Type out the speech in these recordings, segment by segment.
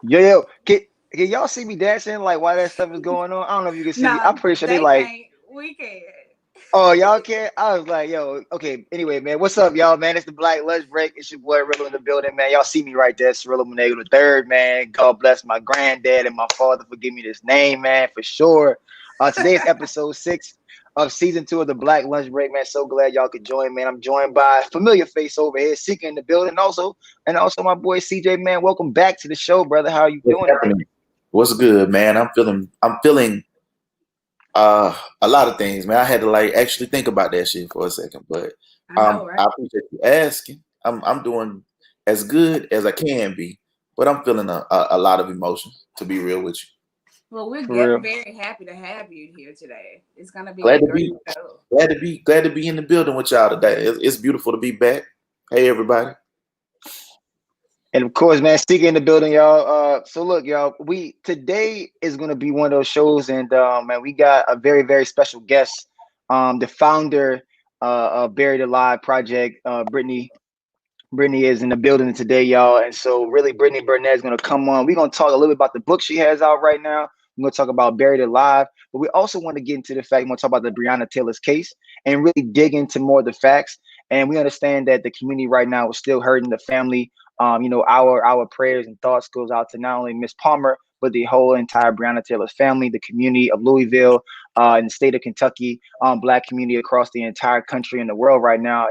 Yo, can y'all see me dancing like while that stuff is going on? I don't know if you can see me. No, I'm pretty sure they they like, can't. We can. oh, y'all can. I was like, yo, okay. Anyway, man, what's up, y'all, man? It's the Black Lunch Break. It's your boy Rillo in the building, man. Y'all see me right there, Cirillo Monego the third, man. God bless my granddad and my father for giving me this name, man, for sure. Today's episode 6 of season 2 of the Black Lunch Break, man. So glad y'all could join, man. I'm joined by a familiar face over here, Seeker in the building, also, and also my boy CJ, man. Welcome back to the show, brother. How are you What's doing today? happening? What's good, man? I'm feeling a lot of things, man. I had to like actually think about that shit for a second, but I know, I right? appreciate you asking. I'm doing as good as I can be, but I'm feeling a lot of emotion, to be real with you. Well, we're For real. very happy to have you here today. It's gonna be Glad a to great be show. glad to be in the building with y'all today. It's beautiful to be back. Hey everybody. And of course, man, Seeker in the building, y'all. So look, y'all, we today is gonna be one of those shows, and man, we got a very, very special guest, the founder of Buried Alive Project, Brittany. Brittany is in the building today, y'all, and so really, Brittany Barnett is gonna come on. We're gonna talk a little bit about the book she has out right now. We're gonna talk about Buried Alive, but we also want to get into the fact. We're gonna talk about the Breonna Taylor's case and really dig into more of the facts. And we understand that the community right now is still hurting. The family, our prayers and thoughts goes out to not only Miss Palmer but the whole entire Breonna Taylor's family, the community of Louisville, in the state of Kentucky, Black community across the entire country and the world right now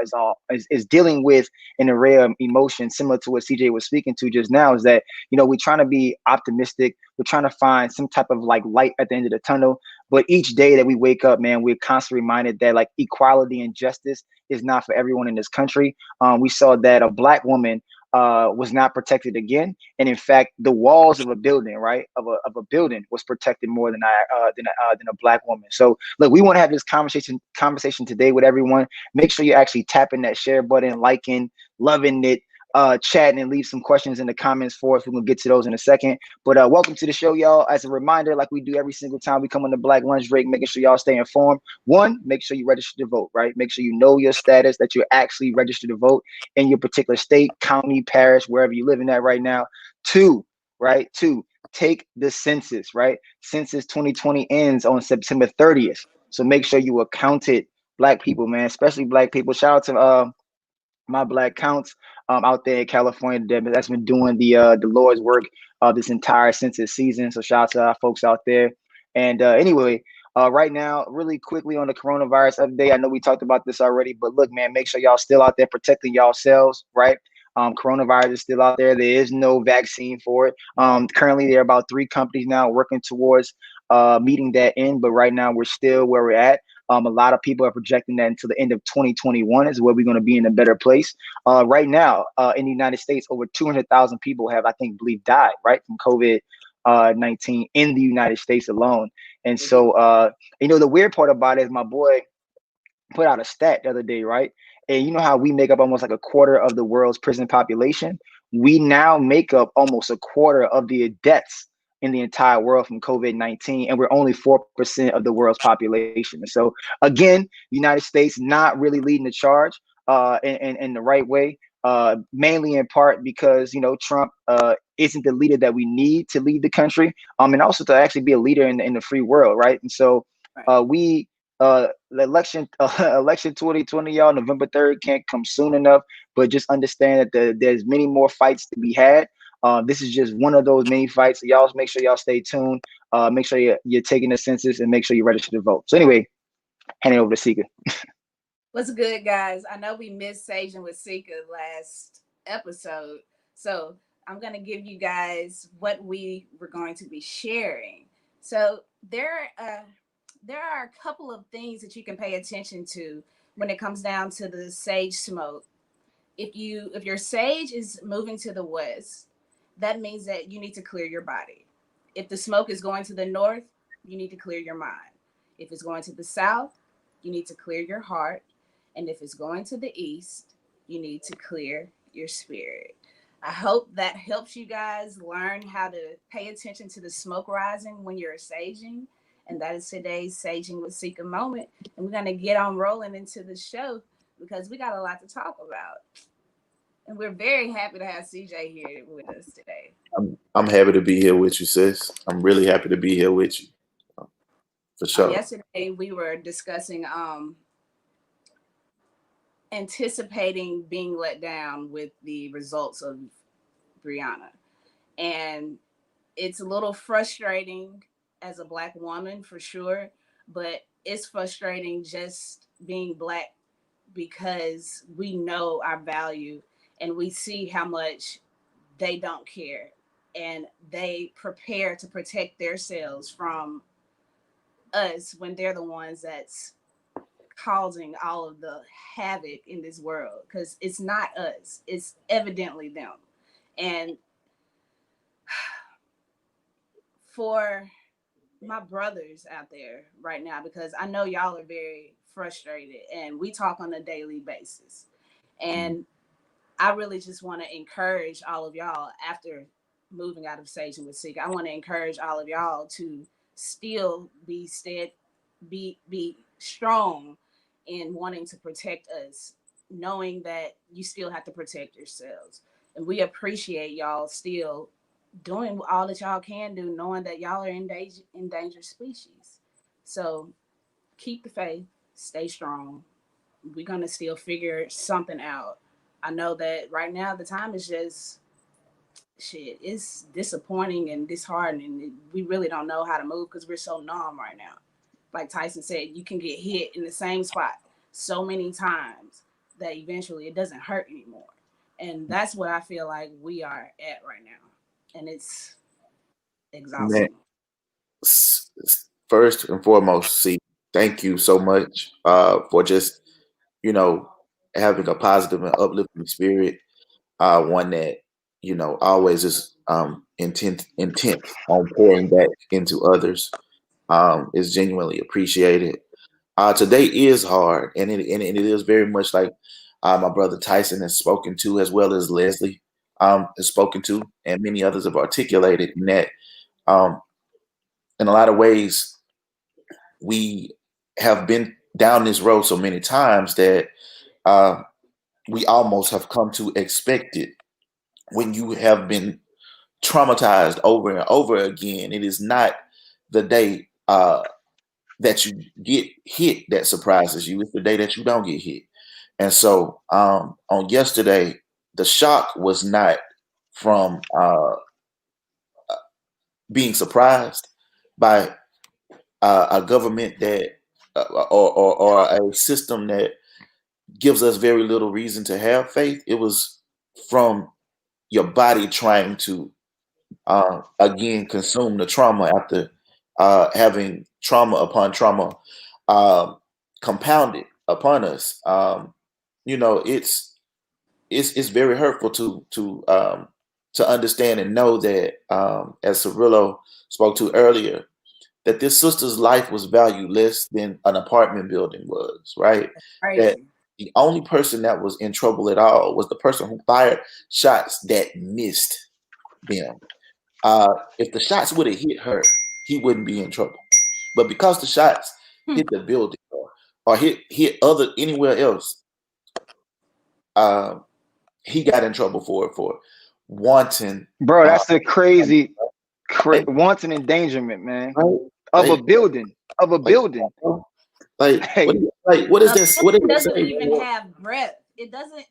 is dealing with an array of emotions similar to what CJ was speaking to just now. Is that we're trying to be optimistic, we're trying to find some type of like light at the end of the tunnel, but each day that we wake up, man, we're constantly reminded that like equality and justice is not for everyone in this country. We saw that a Black woman was not protected again, and in fact, the walls of a building, right, of a building, was protected more than a Black woman. So, look, we want to have this conversation today with everyone. Make sure you're actually tapping that share button, liking, loving it, chatting, and leave some questions in the comments for us. We're gonna get to those in a second. But welcome to the show, y'all. As a reminder, like we do every single time we come on the Black Lunch Break, making sure y'all stay informed. One, make sure you register to vote, right? Make sure you know your status, that you're actually registered to vote in your particular state, county, parish, wherever you're living at right now. Two, right? Two, take the census, right? Census 2020 ends on September 30th. So make sure you are counted, Black people, man, especially Black people. Shout out to my Black counts out there in California that's been doing the Lord's work this entire census season. So shout out to our folks out there. And anyway, right now, really quickly on the coronavirus update. I know we talked about this already, but look, man, make sure y'all still out there protecting yourselves, right? Coronavirus is still out there. There is no vaccine for it. Currently, there are about 3 companies now working towards meeting that end, but right now we're still where we're at. A lot of people are projecting that until the end of 2021 is where we're going to be in a better place. Right now, in the United States, over 200,000 people have, I think, believe died, right, from COVID 19 in the United States alone. And so, the weird part about it is my boy put out a stat the other day, right? And you know how we make up almost like a quarter of the world's prison population? We now make up almost a quarter of the deaths in the entire world from COVID-19, and we're only 4% of the world's population. And so, again, the United States not really leading the charge in the right way, mainly in part because, Trump isn't the leader that we need to lead the country, and also to actually be a leader in the free world, right? And so Right. we the election election 2020, y'all, November 3rd can't come soon enough, but just understand that there's many more fights to be had. This is just one of those many fights, so y'all make sure y'all stay tuned. Make sure you're taking the census, and make sure you register to vote. So anyway, hand it over to Seeker. What's good, guys? I know we missed Saging with Sika last episode, so I'm gonna give you guys what we were going to be sharing. So there are a couple of things that you can pay attention to when it comes down to the sage smoke. If your sage is moving to the west, that means that you need to clear your body. If the smoke is going to the north, you need to clear your mind. If it's going to the south, you need to clear your heart. And if it's going to the east, you need to clear your spirit. I hope that helps you guys learn how to pay attention to the smoke rising when you're saging. And that is today's Saging with Sika moment. And we're going to get on rolling into the show because we got a lot to talk about. And we're very happy to have CJ here with us today. I'm happy to be here with you, sis. I'm really happy to be here with you, for sure. Yesterday we were discussing anticipating being let down with the results of Brianna. And it's a little frustrating as a Black woman for sure, but it's frustrating just being Black because we know our value and we see how much they don't care and they prepare to protect themselves from us when they're the ones that's causing all of the havoc in this world, because it's not us, it's evidently them. And for my brothers out there right now, because I know y'all are very frustrated and we talk on a daily basis, and I really just want to encourage all of y'all after moving out of Satan with Seek. I want to encourage all of y'all to still be be strong in wanting to protect us, knowing that you still have to protect yourselves. And we appreciate y'all still doing all that y'all can do, knowing that y'all are endangered species. So keep the faith, stay strong. We're gonna still figure something out. I know that right now the time is just shit. It's disappointing and disheartening. We really don't know how to move because we're so numb right now. Like Tyson said, you can get hit in the same spot so many times that eventually it doesn't hurt anymore. And that's what I feel like we are at right now. And it's Man, exhausting. first and foremost, see, thank you so much for just, you know, having a positive and uplifting spirit. One that, always is intent on pouring back into others. Is genuinely appreciated. Today is hard, and it is very much like my brother Tyson has spoken to, as well as Leslie has spoken to, and many others have articulated in that. Um, in a lot of ways, we have been down this road so many times that uh, we almost have come to expect it. When you have been traumatized over and over again, it is not the day that you get hit that surprises you. It's the day that you don't get hit. And so on yesterday, the shock was not from being surprised by a government that or a system that gives us very little reason to have faith. It was from your body trying to again consume the trauma after having trauma upon trauma um, compounded upon us. It's very hurtful to understand and know that, as Cirillo spoke to earlier, that this sister's life was valued less than an apartment building was, right? That Crazy. the only person that was in trouble at all was the person who fired shots that missed them. If the shots would have hit her, he wouldn't be in trouble. But because the shots hit the building or hit other anywhere else, uh, he got in trouble for wanton. Bro, that's a crazy Hey, wanton endangerment, man, right? of a Like, building, of a like, building. what? Like, What is A this? What building does it doesn't say? even have breath. It doesn't.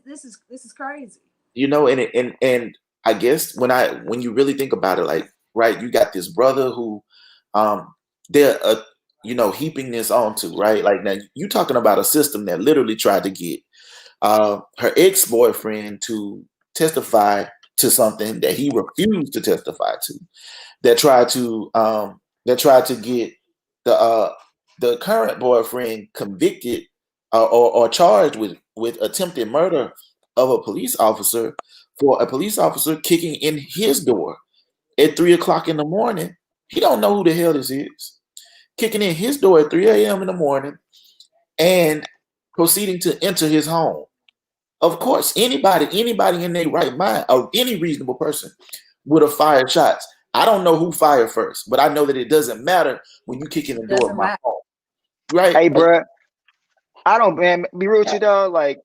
This is crazy. And I guess when you really think about it, like, right, you got this brother who um they're heaping this onto, right? Like, now you talking about a system that literally tried to get her ex-boyfriend to testify to something that he refused to testify to, that tried to get the uh the current boyfriend convicted or charged with attempted murder of a police officer, for a police officer kicking in his door at 3 o'clock in the morning. He don't know who the hell this is. Kicking in his door at 3 a.m. in the morning and proceeding to enter his home. Of course, anybody in their right mind, or any reasonable person, would have fired shots. I don't know who fired first, but I know that it doesn't matter when you kick in the door of Doesn't my matter. home, right? hey, Like, bro, I don't, man, be real with you, dog. Like,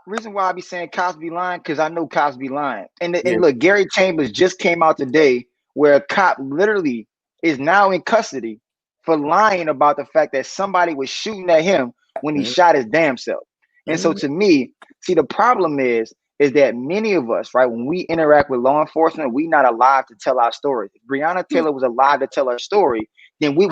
reason why I be saying cops be lying, because I know cops be lying. Yeah. And look, Gary Chambers just came out today where a cop literally is now in custody for lying about the fact that somebody was shooting at him when he shot his damn self. And so Mhm. to me, see, the problem is that many of us, right, when we interact with law enforcement, we not alive to tell our stories. If Breonna Taylor was alive to tell her story, then we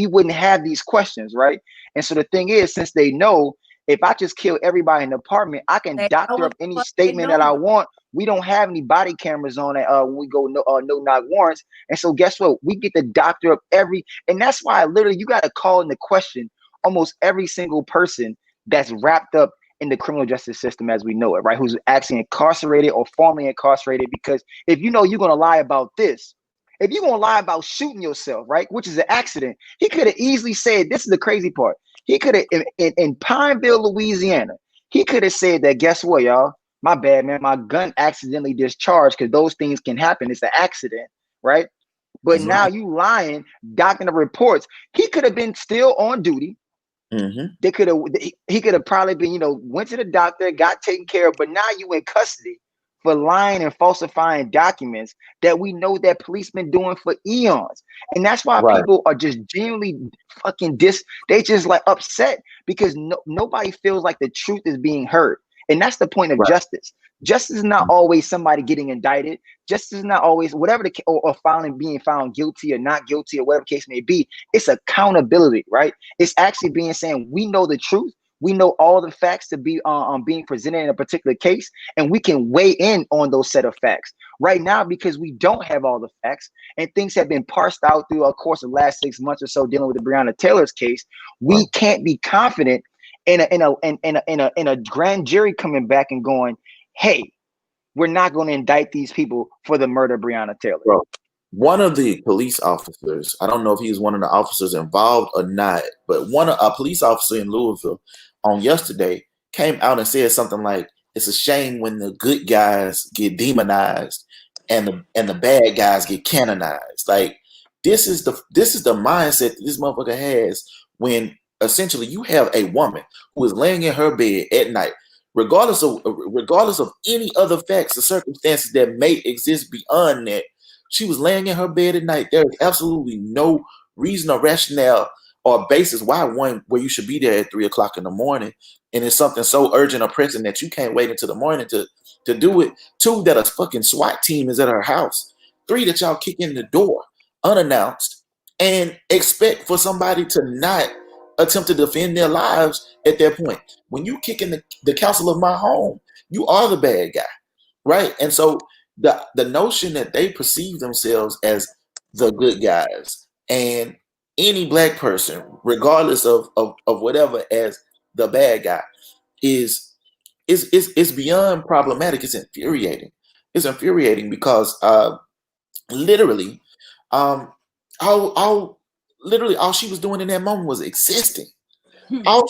wouldn't have these questions, right? And so the thing is, since they know, if I just kill everybody in the apartment, I can They know doctor what up the any fuck they statement that I doing. want. We don't have any body cameras on it when we go no knock warrants. And so guess what? We get to doctor up every, and that's why literally you got to call into question almost every single person that's wrapped up in the criminal justice system as we know it, right? Who's actually incarcerated or formerly incarcerated. Because if you know you're gonna lie about this, if you're gonna lie about shooting yourself, right, which is an accident, he could have easily said, this is the crazy part. He could have in Pineville, Louisiana, he could have said that, guess what, y'all? My bad, man. My gun accidentally discharged, because those things can happen. It's an accident, right? But That's now right. you lying, docking the reports. He could have been still on duty. Mm-hmm. They could have, he could have probably been, went to the doctor, got taken care of, but now you in custody for lying and falsifying documents that we know that police been doing for eons. And that's why Right. people are just genuinely fucking they just like upset, because nobody feels like the truth is being heard. And that's the point of Right. justice. Justice is not always somebody getting indicted. Justice is not always whatever or being found guilty or not guilty or whatever case may be. It's accountability, right? It's actually being saying we know the truth. We know all the facts to be being presented in a particular case, and we can weigh in on those set of facts. Right now, because we don't have all the facts, and things have been parsed out through a course of the last 6 months or so dealing with the Breonna Taylor's case, Right. we can't be confident in a grand jury coming back and going, "Hey, we're not going to indict these people for the murder of Breonna Taylor." Bro, one of the police officers, I don't know if he was one of the officers involved or not, but a police officer in Louisville on yesterday came out and said something like, "It's a shame when the good guys get demonized and the bad guys get canonized." Like this is the mindset that this motherfucker has when essentially you have a woman who is laying in her bed at night, regardless of any other facts or circumstances that may exist beyond that. She was laying in her bed at night. There is absolutely no reason or rationale or basis where you should be there at 3 o'clock in the morning, and it's something so urgent or pressing that you can't wait until the morning to do it. Two, that a fucking SWAT team is at her house. Three, that y'all kick in the door unannounced and expect for somebody to not attempt to defend their lives at that point. When you kick in the council of my home, you are the bad guy, right? And so the notion that they perceive themselves as the good guys and any black person, regardless of whatever, as the bad guy is beyond problematic. It's infuriating. It's infuriating because literally, um, all she was doing in that moment was existing. All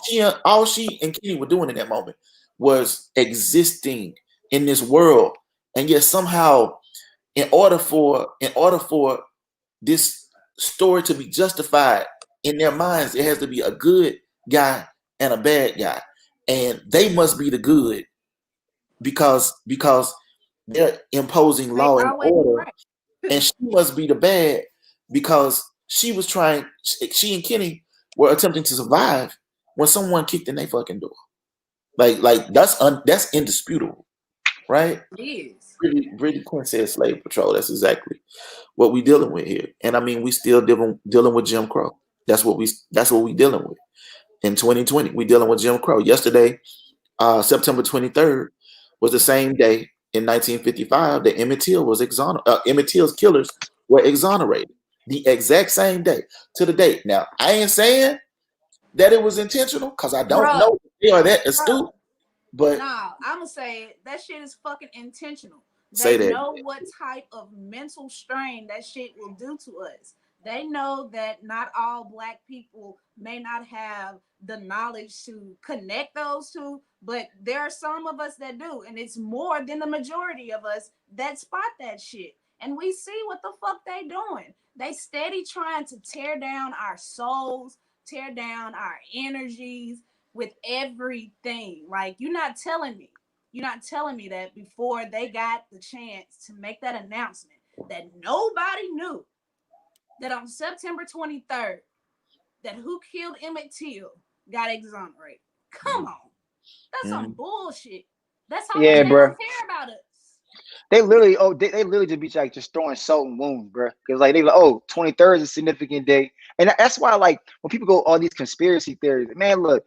she and Kenny were doing in that moment was existing in this world, and yet somehow, in order for this story to be justified in their minds, it has to be a good guy and a bad guy, and they must be the good because they're imposing They law and always order, right. and she must be the bad because she and Kenny were attempting to survive when someone kicked in their fucking door. Like that's indisputable, right? It is. Brittany Quinn said slave patrol. That's exactly what we dealing with here. And I mean, we still dealing with Jim Crow. That's what we dealing with in 2020. We dealing with Jim Crow. Yesterday, September 23rd, was the same day in 1955 that Emmett Till's killers were exonerated. The exact same day to the date. Now, I ain't saying that it was intentional because I don't Bruh, know if they are that bruh. astute, but Nah, I'ma say that shit is fucking intentional. say They that. know what type of mental strain that shit will do to us. They know that not all black people may not have the knowledge to connect those two, but there are some of us that do, and it's more than the majority of us that spot that shit. And we see what the fuck they doing. They steady trying to tear down our souls, tear down our energies with everything. Like, you're not telling me You're not telling me that before they got the chance to make that announcement that nobody knew that on September 23rd, that who killed Emmett Till got exonerated. Come on. That's some bullshit. That's how much Yeah, they bro. don't care about us. They literally, they literally just be like just throwing salt in wounds, bro. Because like they like, oh, 23rd is a significant day, and that's why like when people go all these conspiracy theories, man, look,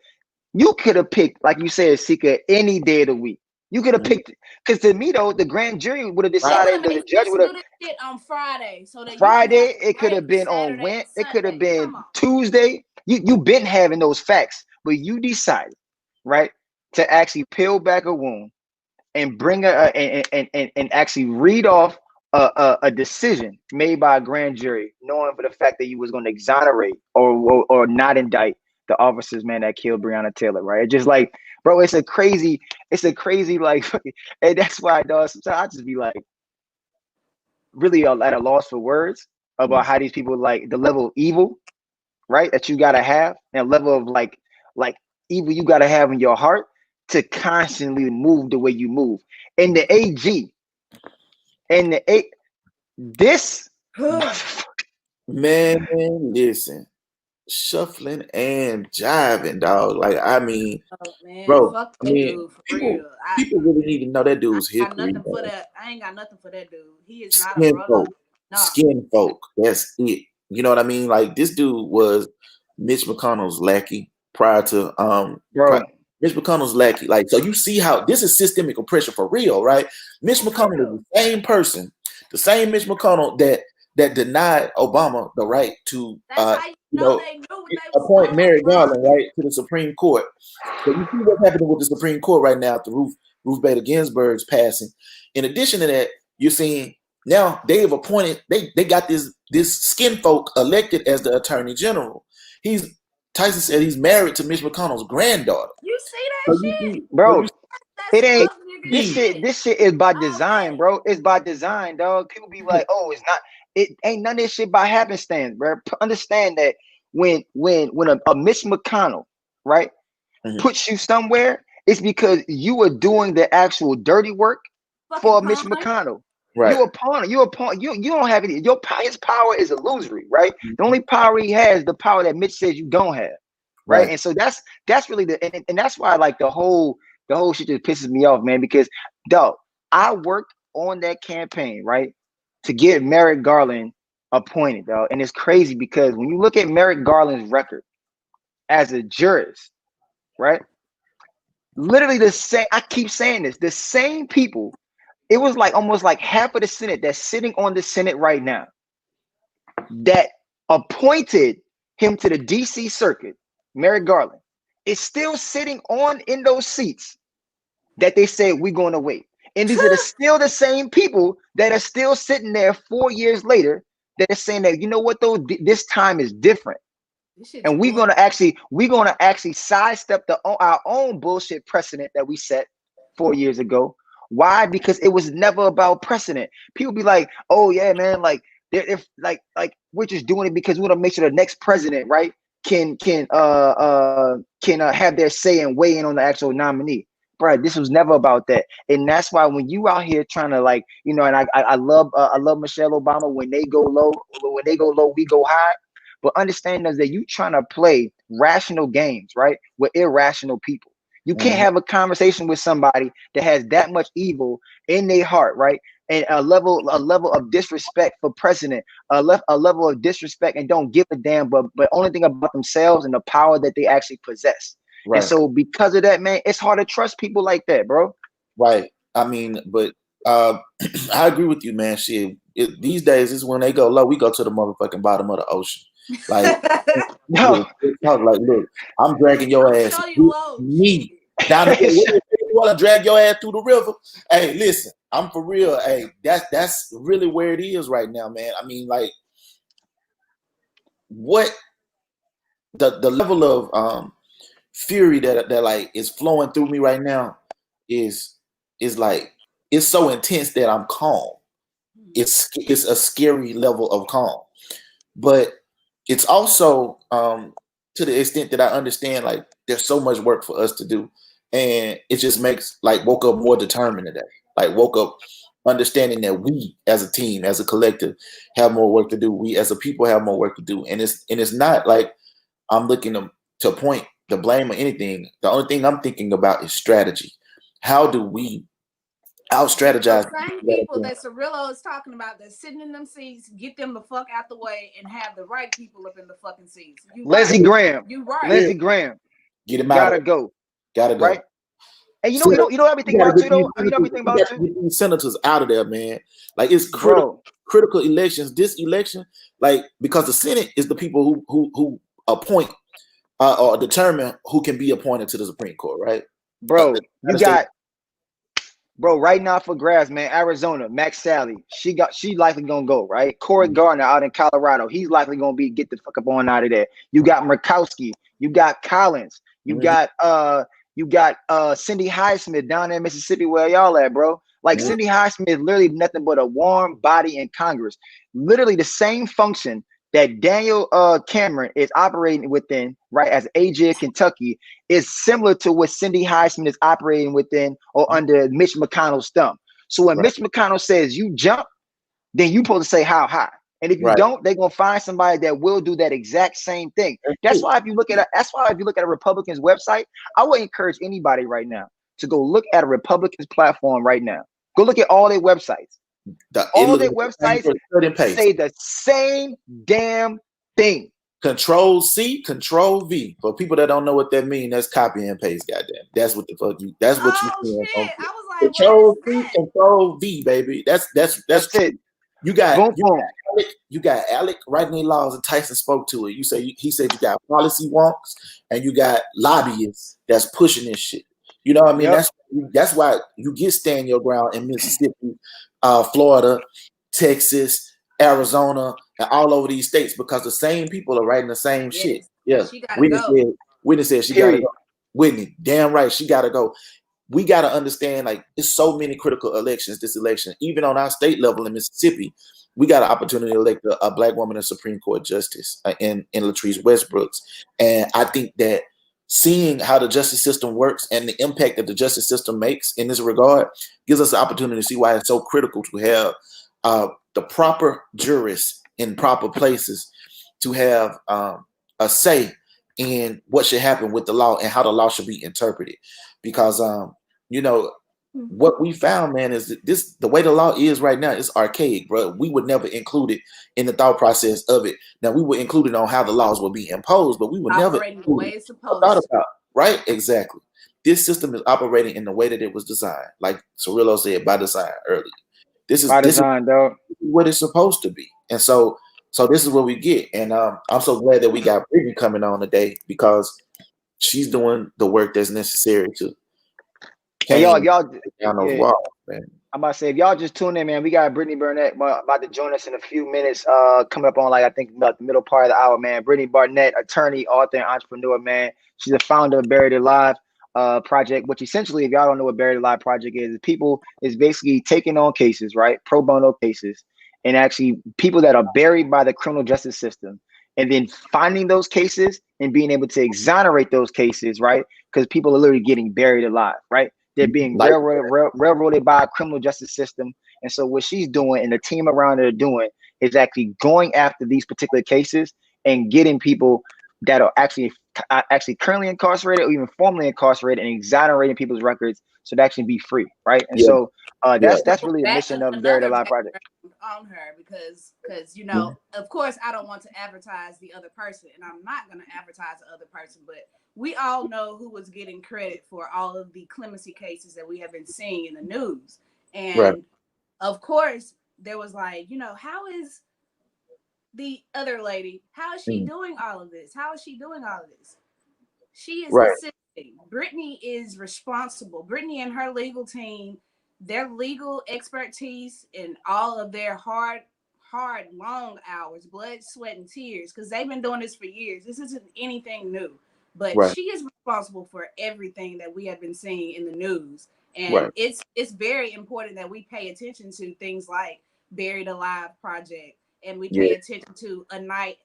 you could have picked, like you said, Sika, any day of the week. You could have picked, because to me though, the grand jury would have They would decided, have the made judge Fitz would have do this shit on Friday so that you can have Friday. a It could break have been on Saturday Wednesday. and It could have Sunday. been Come on. Tuesday. You been having those facts, but you decided, right, to actually peel back a wound and bring and actually read off a decision made by a grand jury, knowing for the fact that you was going to exonerate or not indict the officers, man, that killed Breonna Taylor, right? It's just like, bro, it's a crazy like, and that's why, dog. Sometimes I just be like, really at a loss for words about how these people, like the level of evil, right, that you gotta have, and a level of like evil you gotta have in your heart to constantly move the way you move. And the AG and the A, this Man, listen, shuffling and jiving, dog. Like, I mean, Oh man, bro, fuck I that mean, dude for people real. people really need to know that dude's I got history, nothing for man. that. I ain't got nothing for that dude. He is not a Skin brother. folk, Nah. skin folk. That's it. You know what I mean? Like, this dude was Mitch McConnell's lackey prior to bro. Mitch McConnell's lackey. Like, so you see how this is systemic oppression for real, right? Mitch McConnell is the same person, the same Mitch McConnell that denied Obama the right to That's how you know they knew what they was appoint doing, Merrick bro. Garland, right, to the Supreme Court. So you see what's happening with the Supreme Court right now after Ruth Bader Ginsburg's passing. In addition to that, you're seeing now they have appointed, they got this skin folk elected as the Attorney General. Tyson said he's married to Mitch McConnell's granddaughter. You see So that you shit? see, Bro, That's it ain't fuck nigga this shit. shit. This shit is by All design, day. bro. It's by design, dog. People be like, oh, it's not. It ain't none of this shit by happenstance, bro. Understand that when a Mitch McConnell, right, puts you somewhere, it's because you are doing the actual dirty work Fucking for Mitch pawn. McConnell. right. You a pawn. You a pawn. You don't have any. His power is illusory, right? The only power he has, the power that Mitch says you don't have, right? And so that's really and that's why like the whole shit just pisses me off, man. Because dog, I worked on that campaign, right, to get Merrick Garland appointed, dog. And it's crazy because when you look at Merrick Garland's record as a jurist, right, literally the same. I keep saying this. The same people. It was like almost like half of the Senate that's sitting on the Senate right now that appointed him to the DC circuit, Merrick Garland, is still sitting on in those seats that they said we're going to wait. And these are still the same people that are still sitting there 4 years later that are saying that, you know what, though, this time is different. And we're gonna actually sidestep our own bullshit precedent that we set 4 years ago. Why? Because it was never about precedent. People be like, "Oh yeah, man, like if like we're just doing it because we want to make sure the next president, right, can have their say and weigh in on the actual nominee." Bro, this was never about that, and that's why when you out here trying to like, you know, and I love Michelle Obama. When they go low, we go high. But understand is that you trying to play rational games, right, with irrational people. You can't have a conversation with somebody that has that much evil in their heart, right? And a level of disrespect for precedent, a level of disrespect, and don't give a damn, but only think about themselves and the power that they actually possess. Right. And so because of that, man, it's hard to trust people like that, bro. Right. I mean, but I agree with you, man. Shit, these days is when they go low, we go to the motherfucking bottom of the ocean. Like, No. look, I'm dragging your ass me down the river. You want to drag your ass through the river? Hey, listen, I'm for real. Hey, that's really where it is right now, man. I mean, like, what the level of fury that like is flowing through me right now is like, it's so intense that I'm calm. It's a scary level of calm, but it's also to the extent that I understand like there's so much work for us to do, And it just makes like woke up more determined today. Like woke up understanding that we as a team, as a collective, have more work to do. We as a people have more work to do. And it's not like I'm looking to point the blame or anything. The only thing I'm thinking about is strategy. How do we out strategize? The same people that Cirillo is talking about that's sitting in them seats, get them the fuck out the way and have the right people up in the fucking seats. Leslie Graham. You right. Leslie Graham. Get him out. Gotta go. Right? And you know everything about too though. You know everything about too. Get these senators out of there, man. Like it's critical elections. This election, like because the Senate is the people who appoint or determine who can be appointed to the Supreme Court, right? Bro, you got right now for grabs, man. Arizona, Max Sally, she likely gonna go, right? Corey Gardner out in Colorado, he's likely gonna get the fuck up on out of there. You got Murkowski, you got Collins, you got Cindy Highsmith down there in Mississippi, where y'all at, bro? Like Cindy Highsmith is literally nothing but a warm body in Congress. Literally the same function that Daniel Cameron is operating within, right, as AG of Kentucky, is similar to what Cindy Highsmith is operating within or under Mitch McConnell's thumb. So when Mitch McConnell says you jump, then you're supposed to say how high. And if you don't, they're gonna find somebody that will do that exact same thing. That's why if you look at a Republican's website, I would encourage anybody right now to go look at a Republican's platform right now. Go look at all their websites. All their websites say the same damn thing. Control C, Control V. For people that don't know what that means, that's copy and paste. Goddamn, that's what the fuck you. That's what you. Shit. I was like, Control C, Control V, baby. That's it. You got Alec writing these laws, and Tyson spoke to it. He said you got policy wonks and you got lobbyists that's pushing this shit. You know what I mean? That's why you get stand your ground in Mississippi, Florida, Texas, Arizona, and all over these states because the same people are writing the same shit. Yeah, Whitney said she gotta go. Whitney, damn right, she gotta go. We got to understand, like, there's so many critical elections this election. Even on our state level in Mississippi, we got an opportunity to elect a black woman as Supreme Court justice in Latrice Westbrooks. And I think that seeing how the justice system works and the impact that the justice system makes in this regard gives us the opportunity to see why it's so critical to have the proper jurists in proper places to have a say in what should happen with the law and how the law should be interpreted. Because what we found, man, is that the way the law is right now is archaic, bro. We would never include it in the thought process of it. Now we would include it on how the laws will be imposed, but we would never the way it's supposed thought about, right? Exactly. This system is operating in the way that it was designed, like Cirillo said, by design earlier. This is what it's supposed to be, and so this is what we get. And I'm so glad that we got Brittany coming on today because she's doing the work that's necessary to. Hey, y'all, walls, man. I'm about to say, if y'all just tune in, man, we got Brittany Barnett about to join us in a few minutes. Coming up on I think about the middle part of the hour, man. Brittany Barnett, attorney, author, and entrepreneur, man. She's the founder of Buried Alive project, which essentially, if y'all don't know what Buried Alive project is basically taking on cases, right, pro bono cases, and actually people that are buried by the criminal justice system, and then finding those cases and being able to exonerate those cases, right, because people are literally getting buried alive, right. They're being railroaded by a criminal justice system. And so what she's doing and the team around her doing is actually going after these particular cases and getting people that are actually currently incarcerated or even formerly incarcerated and exonerating people's records so they actually be free, right? And so that's really the mission of the Buried Alive project. On her because of course I don't want to advertise the other person, and I'm not going to advertise the other person, but we all know who was getting credit for all of the clemency cases that we have been seeing in the news. And of course there was how is the other lady, how is she doing all of this? How is she doing all of this? She is assisting. Brittany is responsible. Brittany and her legal team, their legal expertise and all of their hard, long hours, blood, sweat, and tears, because they've been doing this for years. This isn't anything new. But she is responsible for everything that we have been seeing in the news. And it's very important that we pay attention to things like Buried Alive Project, and we pay attention to A Knock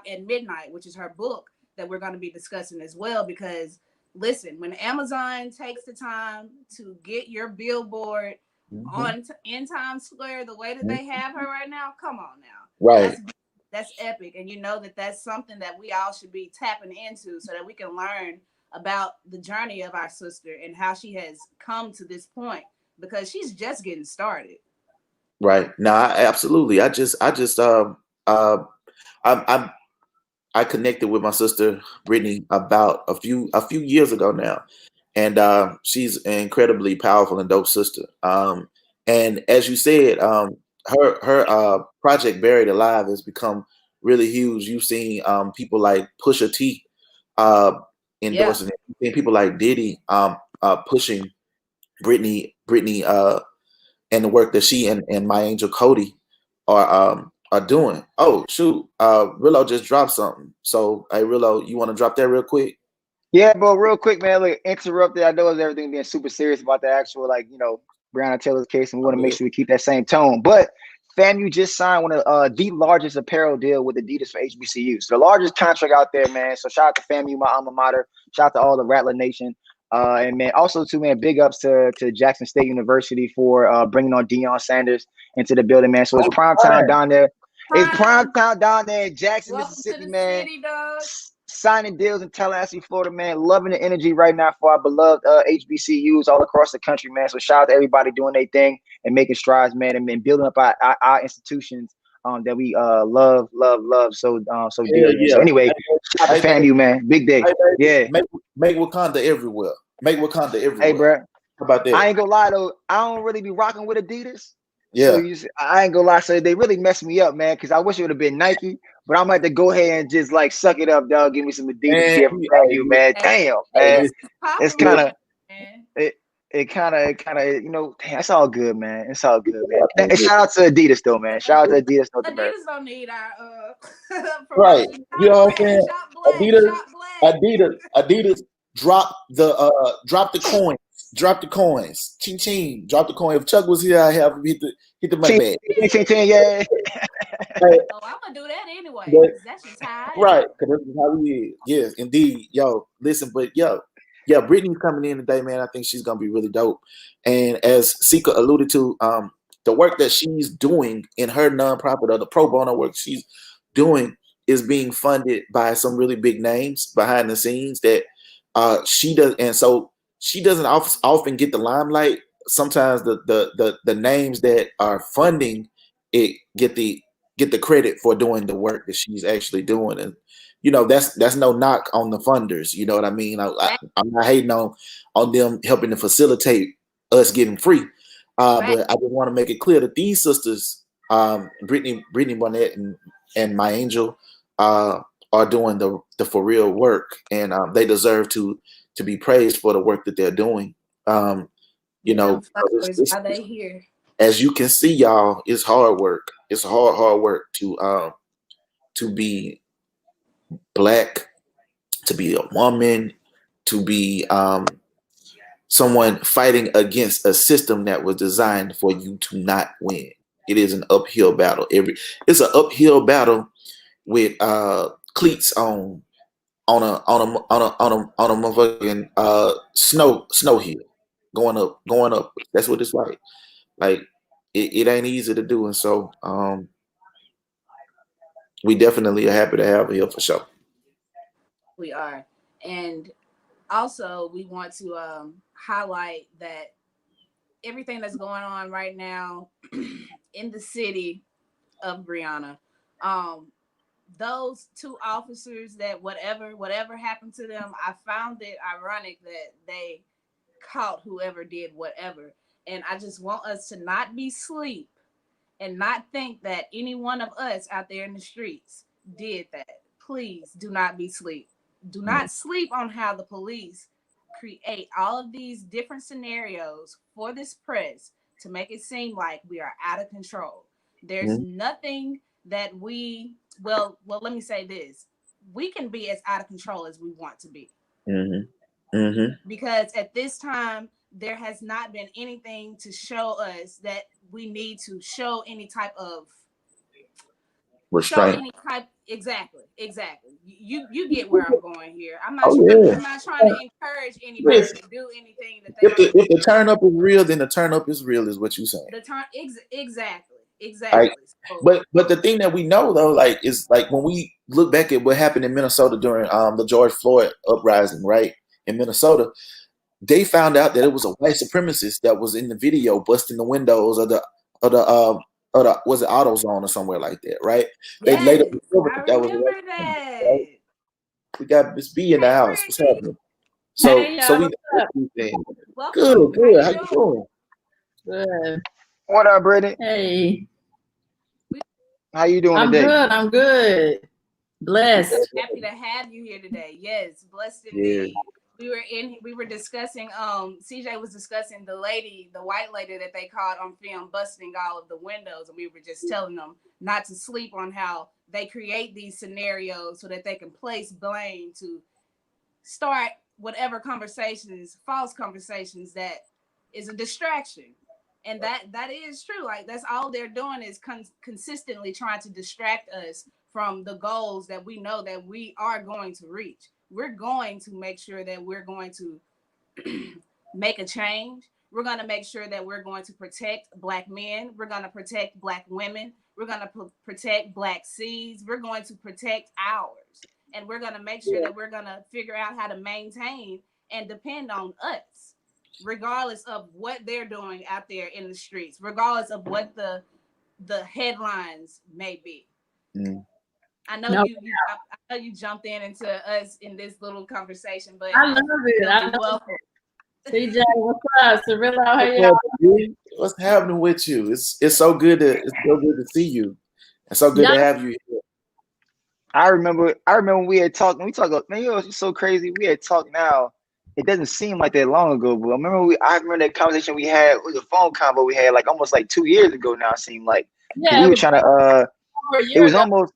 at Midnight, which is her book that we're going to be discussing as well, because listen, when Amazon takes the time to get your billboard in Times Square the way that they have her right now, come on now. Right. That's epic. And you know that that's something that we all should be tapping into so that we can learn about the journey of our sister and how she has come to this point, because she's just getting started. Right. No, absolutely. I connected with my sister Brittany about a few years ago now, and she's an incredibly powerful and dope sister. And as you said, her project Buried Alive has become really huge. You've seen people like Pusha T endorsing it. You've seen people like Diddy pushing Brittany and the work that she and my angel Cody are doing. Oh shoot, Rillo just dropped something. So hey Rillo, you want to drop that real quick? Yeah, bro, real quick, man. Look, interrupted. I know everything being super serious about the actual, like, Breonna Taylor's case, and we want to make sure we keep that same tone. But FAMU just signed one of the largest apparel deal with Adidas for HBCUs, the largest contract out there, man. So shout out to FAMU, my alma mater. Shout out to all the Rattler Nation. And man, also too, man, big ups to Jackson State University for bringing on Deion Sanders into the building, man. So it's prime time down there. It's prime time down there in Jackson, Welcome Mississippi, to the man. city, dog. Signing deals in Tallahassee, Florida, man. Loving the energy right now for our beloved HBCUs all across the country, man. So shout out to everybody doing their thing and making strides, man, and building up our institutions that we love so dearly. Yeah. So anyway, shout out to FAMU, man. Big day. Yeah. Make Wakanda everywhere. Make Wakanda everywhere. Hey, bro. How about that? I ain't gonna lie though. I don't really be rocking with Adidas. Yeah. So I ain't gonna lie. So they really messed me up, man. Because I wish it would have been Nike, but I'm gonna have to go ahead and just like suck it up, dog. Give me some Adidas gear from you, man. Damn, man. It's kind of it kind of damn, it's all good, man. It's all good, man. And shout out to Adidas though, man. Shout out to Adidas North America. Adidas don't need our right. You know what I'm saying? Adidas drop the coins. Drop the coins. Ching ching. Drop the coin. If Chuck was here, I have hit the money bag. Ching ching, yeah. Oh, I'm gonna do that anyway. That's just how I am. Right, because that's how we is. Yes, indeed. Yo, listen, but yeah, Brittany's coming in today, man. I think she's gonna be really dope. And as Sika alluded to, the work that she's doing in her nonprofit, or the pro bono work she's doing, is being funded by some really big names behind the scenes that she does, and so she doesn't often get the limelight. Sometimes the names that are funding it get the credit for doing the work that she's actually doing. And that's no knock on the funders. You know what I mean? I'm not hating on them helping to facilitate us getting free. But I just want to make it clear that these sisters, Brittany Barnett and my angel, are doing the for real work, and they deserve to be praised for the work that they're doing. Are they here? As you can see, y'all, it's hard work. It's hard work to be Black, to be a woman, to be someone fighting against a system that was designed for you to not win. It is an uphill battle. It's an uphill battle with cleats on a motherfucking snow hill, going up. That's what it's like. Like it ain't easy to do, and so we definitely are happy to have her here for sure. We are, and also we want to highlight that everything that's going on right now in the city of Brianna, those two officers that whatever happened to them, I found it ironic that they caught whoever did whatever. And I just want us to not be asleep and not think that any one of us out there in the streets did that. Please do not be asleep. Do not sleep on how the police create all of these different scenarios for this press to make it seem like we are out of control. There's nothing that well, let me say this. We can be as out of control as we want to be. Because at this time, there has not been anything to show us that we need to show any type of restraint. Exactly. You get where I'm going here. I'm not trying to encourage anybody to do anything that they don't. If the turn up is real, then the turn up is real, is what you saying. Exactly. Like, So, but the thing that we know though, like, is like when we look back at what happened in Minnesota during the George Floyd uprising, right, in Minnesota, they found out that it was a white supremacist that was in the video busting the windows of the was it AutoZone or somewhere like that, right? They yes, later I discovered that was a remember white supremacist, that. right? We got Miss B in the Hey, house. What's Brittany. happening? Hey, So y'all, we what's up? Welcome. good. How How you doing? Good. What up, Brittany? Hey, How you doing today? I'm good. Blessed. Happy to have you here today. Yes, blessed Yeah. indeed. We were discussing, CJ was discussing the white lady that they caught on film busting all of the windows, and we were just telling them not to sleep on how they create these scenarios so that they can place blame to start whatever conversations, false conversations, that is a distraction. And that is true. Like, that's all they're doing is consistently trying to distract us from the goals that we know that we are going to reach. We're going to make sure that we're going to make a change. We're going to make sure that we're going to protect Black men. We're going to protect Black women. We're going to protect Black seeds. We're going to protect ours. And we're going to make sure that we're going to figure out how to maintain and depend on us, regardless of what they're doing out there in the streets, regardless of what the headlines may be. Mm. I know you jumped into us in this little conversation, but I love it. I love it. CJ, what's up? Cirilla, how y'all? What's happening with you? It's so good to see you. It's so good to have you here. I remember when we had talked. We talked. Man, it's so crazy. We had talked. Now it doesn't seem like that long ago, but I remember that conversation we had. It was a phone convo we had like almost like 2 years ago. Now it seemed like we were trying to. It was almost.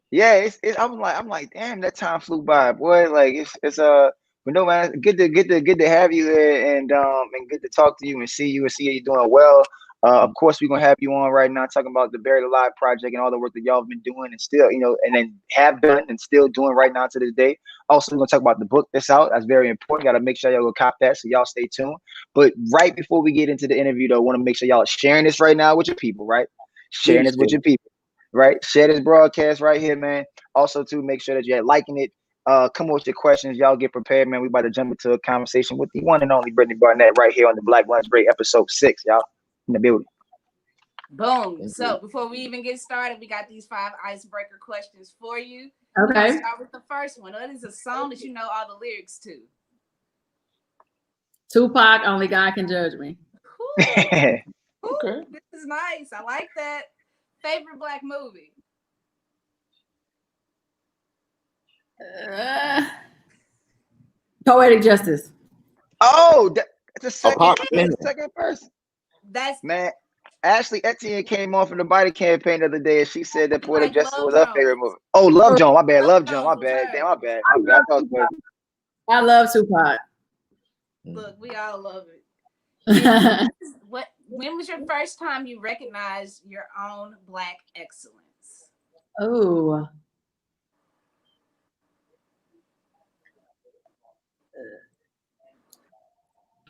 Yeah, I'm like, damn, that time flew by, boy. Like but no, man, good to have you here, and good to talk to you and see you doing well. Of course, we're gonna have you on right now talking about the Buried Alive project and all the work that y'all have been doing and still, and then have done and still doing right now to this day. Also, we're gonna talk about the book that's out. That's very important. Got to make sure y'all go cop that, so y'all stay tuned. But right before we get into the interview, though, I want to make sure y'all are sharing this right now with your people, right? Sharing this with your people. Right, share this broadcast right here, man. Also, to make sure that you're liking it. Come with your questions, y'all. Get prepared, man. We about to jump into a conversation with the one and only Brittany Barnett right here on the Black Lunch Break, episode 6, y'all, in the building. Boom. So before we even get started, we got these 5 icebreaker questions for you. Okay. We'll start with the first one. What is a song that you know all the lyrics to? Tupac, Only God Can Judge Me. Okay. This is nice. I like that. Favorite Black movie? Poetic Justice. Oh, that's a second person. That's man. Ashley Etienne came on from the Body campaign the other day, and she said that Poetic Justice was her favorite movie. Oh, Love Jones. My bad. Love Jones. My bad. Damn, my bad. I love Tupac. Look, we all love it. When was your first time you recognized your own Black excellence? Oh.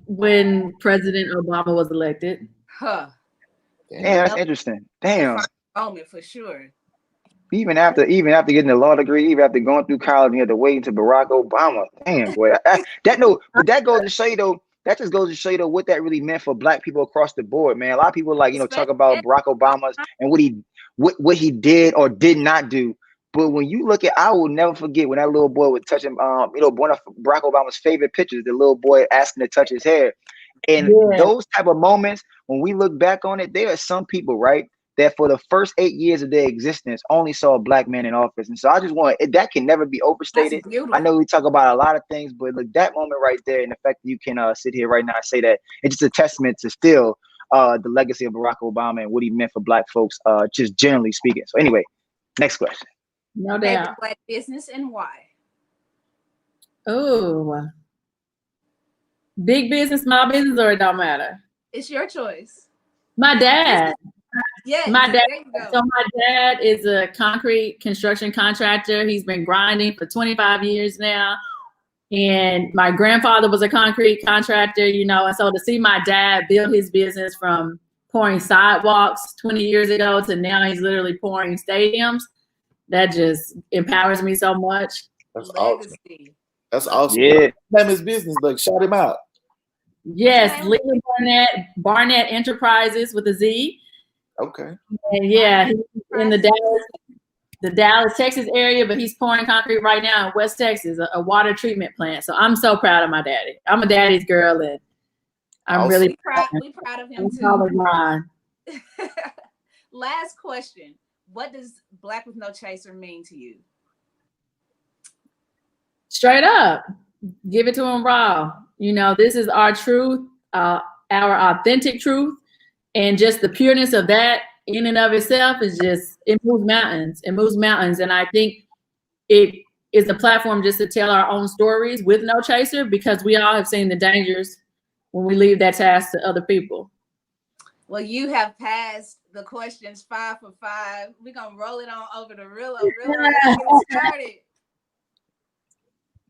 When President Obama was elected. Huh. Damn, that's interesting. Damn. Moment for sure. Even after getting a law degree, even after going through college, you had to wait until Barack Obama. Damn, boy. But that goes to show you though. That just goes to show you though what that really meant for Black people across the board, man. A lot of people talk about Barack Obama's and what he did or did not do. But when you look at, I will never forget when that little boy was touching, one of Barack Obama's favorite pictures, the little boy asking to touch his hair. And those type of moments, when we look back on it, there are some people, right, that for the first 8 years of their existence only saw a Black man in office. And so I just that can never be overstated. I know we talk about a lot of things, but look, that moment right there, and the fact that you can sit here right now and say that, it's just a testament to still the legacy of Barack Obama and what he meant for Black folks, just generally speaking. So anyway, next question. No doubt. Black business and why? Oh. Big business, small business, or it don't matter? It's your choice. My dad. Yes, My dad. there you go. So my dad is a concrete construction contractor. He's been grinding for 25 years now. And my grandfather was a concrete contractor, you know, and so to see my dad build his business from pouring sidewalks 20 years ago to now he's literally pouring stadiums, that just empowers me so much. That's Legacy. awesome. That's awesome. Yeah. Name his business, like shout him out. Yes, Leland Barnett Enterprises with a Z. Okay. And yeah, he's in the Dallas, Texas area, but he's pouring concrete right now in West Texas, a water treatment plant. So I'm so proud of my daddy. I'm a daddy's girl, and I'm Awesome. really We proud of him too. Last question. What does Black with No Chaser mean to you? Straight up, give it to him raw. You know, this is our truth, our authentic truth, and just the pureness of that in and of itself is just, it moves mountains. It moves mountains. And I think it is a platform just to tell our own stories with no chaser, because we all have seen the dangers when we leave that task to other people. Well, you have passed the questions 5 for 5. We're going to roll it on over to Rillo. Rillo, let's get started.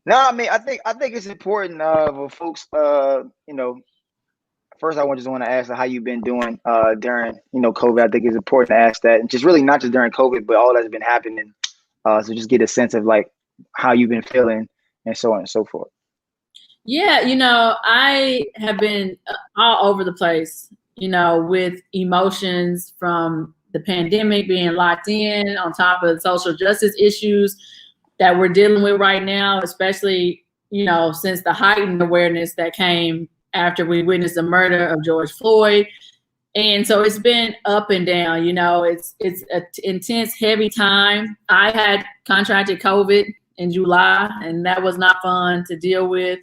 No, I mean, I think it's important for folks, you know, first I just want to ask how you've been doing during, you know, COVID. I think it's important to ask that, and just really not just during COVID, but all that's been happening. So just get a sense of like how you've been feeling and so on and so forth. Yeah, you know, I have been all over the place, you know, with emotions from the pandemic, being locked in on top of social justice issues that we're dealing with right now, especially, you know, since the heightened awareness that came after we witnessed the murder of George Floyd. And so it's been up and down, you know, it's an intense, heavy time. I had contracted COVID in July, and that was not fun to deal with,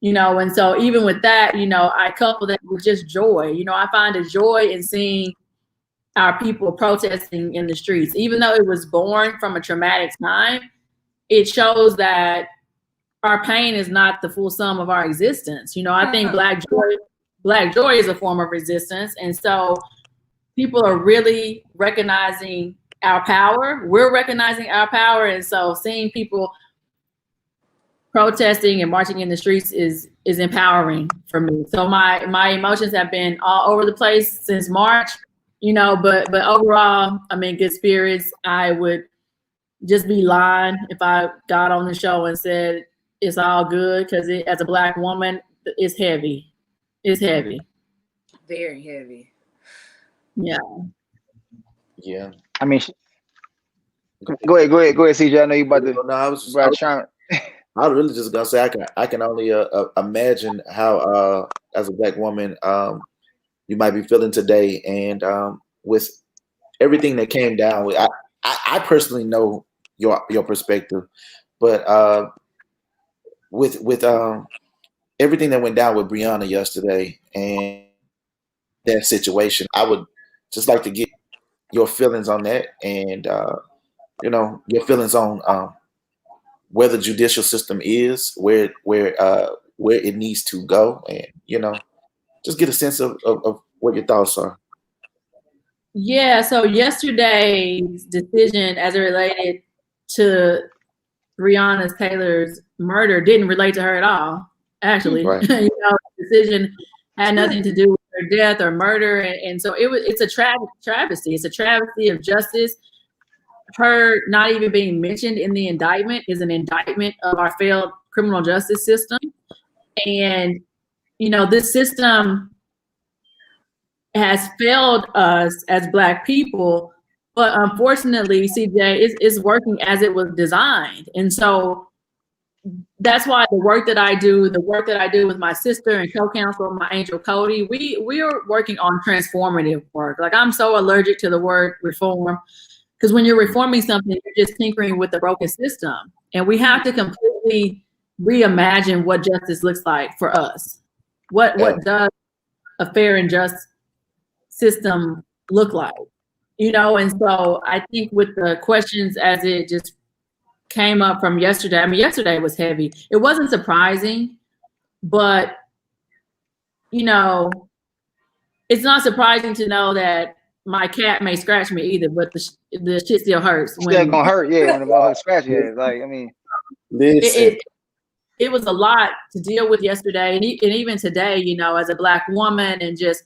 you know, and so even with that, you know, I couple that with just joy. You know, I find a joy in seeing our people protesting in the streets, even though it was born from a traumatic time. It shows that our pain is not the full sum of our existence. You know, I think Black joy is a form of resistance. And so people are really recognizing our power. We're recognizing our power. And so seeing people protesting and marching in the streets is empowering for me. So my emotions have been all over the place since March, you know, but overall, I'm in good spirits. I would just be lying if I got on the show and said it's all good, because as a Black woman, it's heavy. It's heavy. Very heavy. Yeah. Yeah. I mean, go ahead, CJ. I know you about to. No, I was really just gonna say I can only imagine how as a Black woman you might be feeling today, and with everything that came down with. I personally know your perspective, but with everything that went down with Breonna yesterday and that situation, I would just like to get your feelings on that, and you know, your feelings on where the judicial system is, where it needs to go, and you know, just get a sense of what your thoughts are. Yeah, so yesterday's decision as it related to Breonna Taylor's murder didn't relate to her at all, actually. Right. You know, the decision had nothing to do with her death or murder. And so it's a travesty. It's a travesty of justice. Her not even being mentioned in the indictment is an indictment of our failed criminal justice system. And, you know, this system has failed us as Black people, but unfortunately, CJ, is working as it was designed. And so that's why the work that I do with my sister and co-counsel, my angel Cody, we are working on transformative work. Like, I'm so allergic to the word reform, because when you're reforming something, you're just tinkering with the broken system. And we have to completely reimagine what justice looks like for us. What does a fair and just system look like? You know, and so I think with the questions as it just came up from yesterday, I mean, yesterday was heavy. It wasn't surprising, but, you know, it's not surprising to know that my cat may scratch me either, but the shit still hurts. Still gonna hurt, yeah, when the motherfucker scratch you. Like, I mean, it was a lot to deal with yesterday, and even today, you know, as a Black woman, and just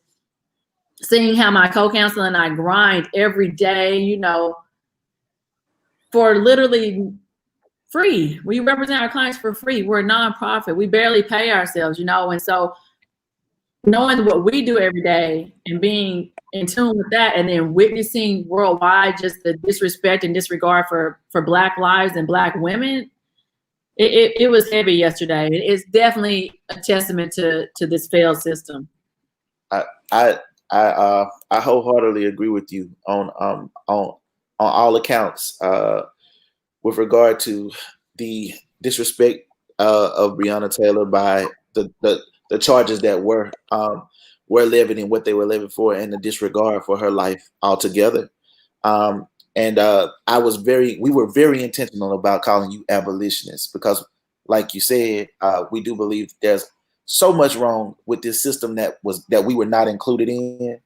seeing how my co-counsel and I grind every day, you know, for literally free. We represent our clients for free. We're a nonprofit. We barely pay ourselves, you know, and so knowing what we do every day and being in tune with that, and then witnessing worldwide just the disrespect and disregard for Black lives and Black women, it was heavy yesterday. It's definitely a testament to this failed system. I wholeheartedly agree with you on all accounts with regard to the disrespect of Breonna Taylor by the charges that were levied and what they were levied for, and the disregard for her life altogether. And we were very intentional about calling you abolitionists because, like you said, we do believe there's so much wrong with this system that we were not included in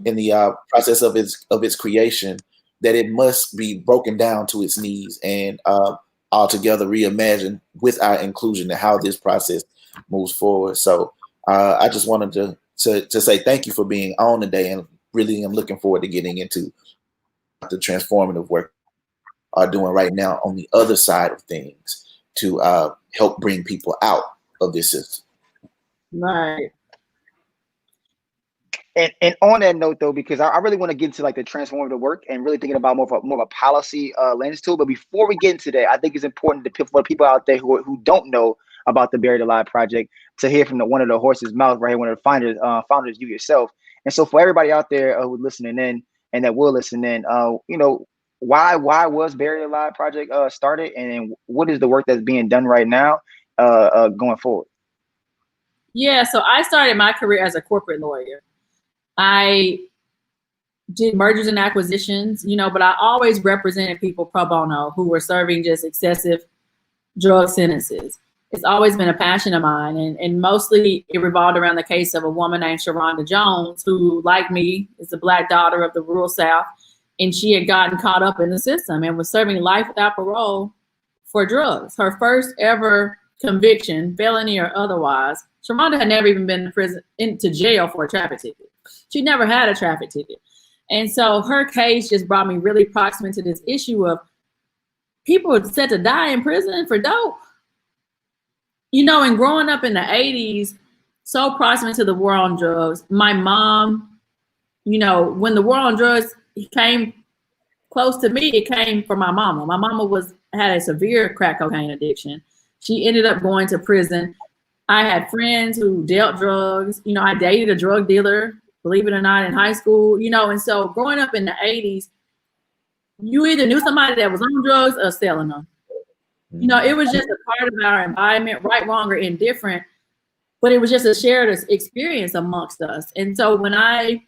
the process of its creation, that it must be broken down to its knees and altogether reimagined with our inclusion and how this process moves forward. So I just wanted to say thank you for being on today, and really am looking forward to getting into the transformative work are doing right now on the other side of things to help bring people out of this system. Right. And on that note, though, because I really want to get into like the transformative work and really thinking about more of a policy lens to it. But before we get into that, I think it's important for people out there who don't know about the Buried Alive project to hear from one of the horse's mouth right here, one of the founders, you yourself. And so for everybody out there who's listening in and that will listen in, you know, why was Buried Alive project started, and what is the work that's being done right now going forward? Yeah, so I started my career as a corporate lawyer. I did mergers and acquisitions, you know, but I always represented people pro bono who were serving just excessive drug sentences. It's always been a passion of mine, and mostly it revolved around the case of a woman named Sharonda Jones, who, like me, is the Black daughter of the rural South, and she had gotten caught up in the system and was serving life without parole for drugs. Her first ever conviction, felony or otherwise, Sharonda had never even been into jail for a traffic ticket. She never had a traffic ticket. And so her case just brought me really proximate to this issue of people set to die in prison for dope. You know, and growing up in the 80s, so proximate to the war on drugs, my mom, you know, when the war on drugs came close to me, it came from my mama. My mama had a severe crack cocaine addiction. She ended up going to prison. I had friends who dealt drugs. You know, I dated a drug dealer, believe it or not, in high school, you know, and so growing up in the 80s, you either knew somebody that was on drugs or selling them. You know, it was just a part of our environment, right, wrong, or indifferent, but it was just a shared experience amongst us. And so when I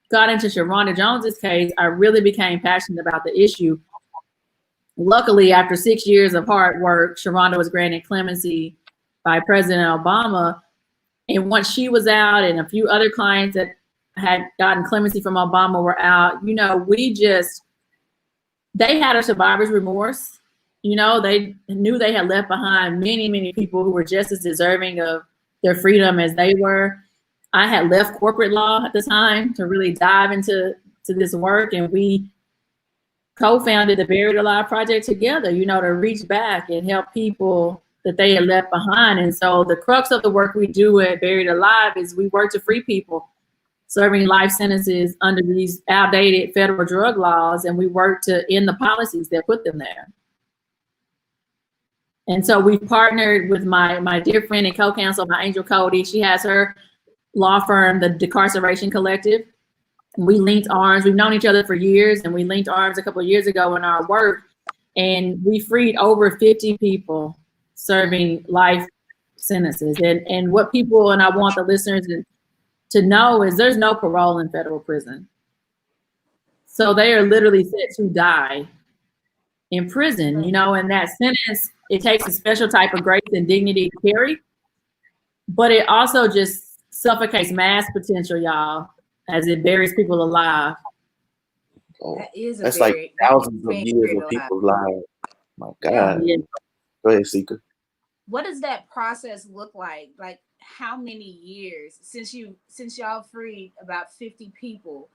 got into Sharonda Jones's case, I really became passionate about the issue. Luckily, after 6 years of hard work, Sharonda was granted clemency by President Obama. And once she was out and a few other clients that had gotten clemency from Obama were out, you know, they had a survivor's remorse. You know, they knew they had left behind many, many people who were just as deserving of their freedom as they were. I had left corporate law at the time to really dive into this work, and we co-founded the Buried Alive project together, you know, to reach back and help people that they had left behind. And so the crux of the work we do at Buried Alive is we work to free people serving life sentences under these outdated federal drug laws, and we work to end the policies that put them there. And so we've partnered with my dear friend and co-counsel, my angel Cody. She has her law firm, the Decarceration Collective. We linked arms. We've known each other for years, and we linked arms a couple of years ago in our work, and we freed over 50 people serving life sentences. And what people, and I want the listeners to know, is there's no parole in federal prison. So they are literally set to die in prison, you know, and that sentence, it takes a special type of grace and dignity to carry, but it also just suffocates mass potential, y'all, as it buries people alive. Oh, That is a that's like very thousands of being years very of alive. people's lives. My Yeah. God. Yeah. Go ahead, Seeker. What does that process look like? Like how many years since y'all freed about 50 people?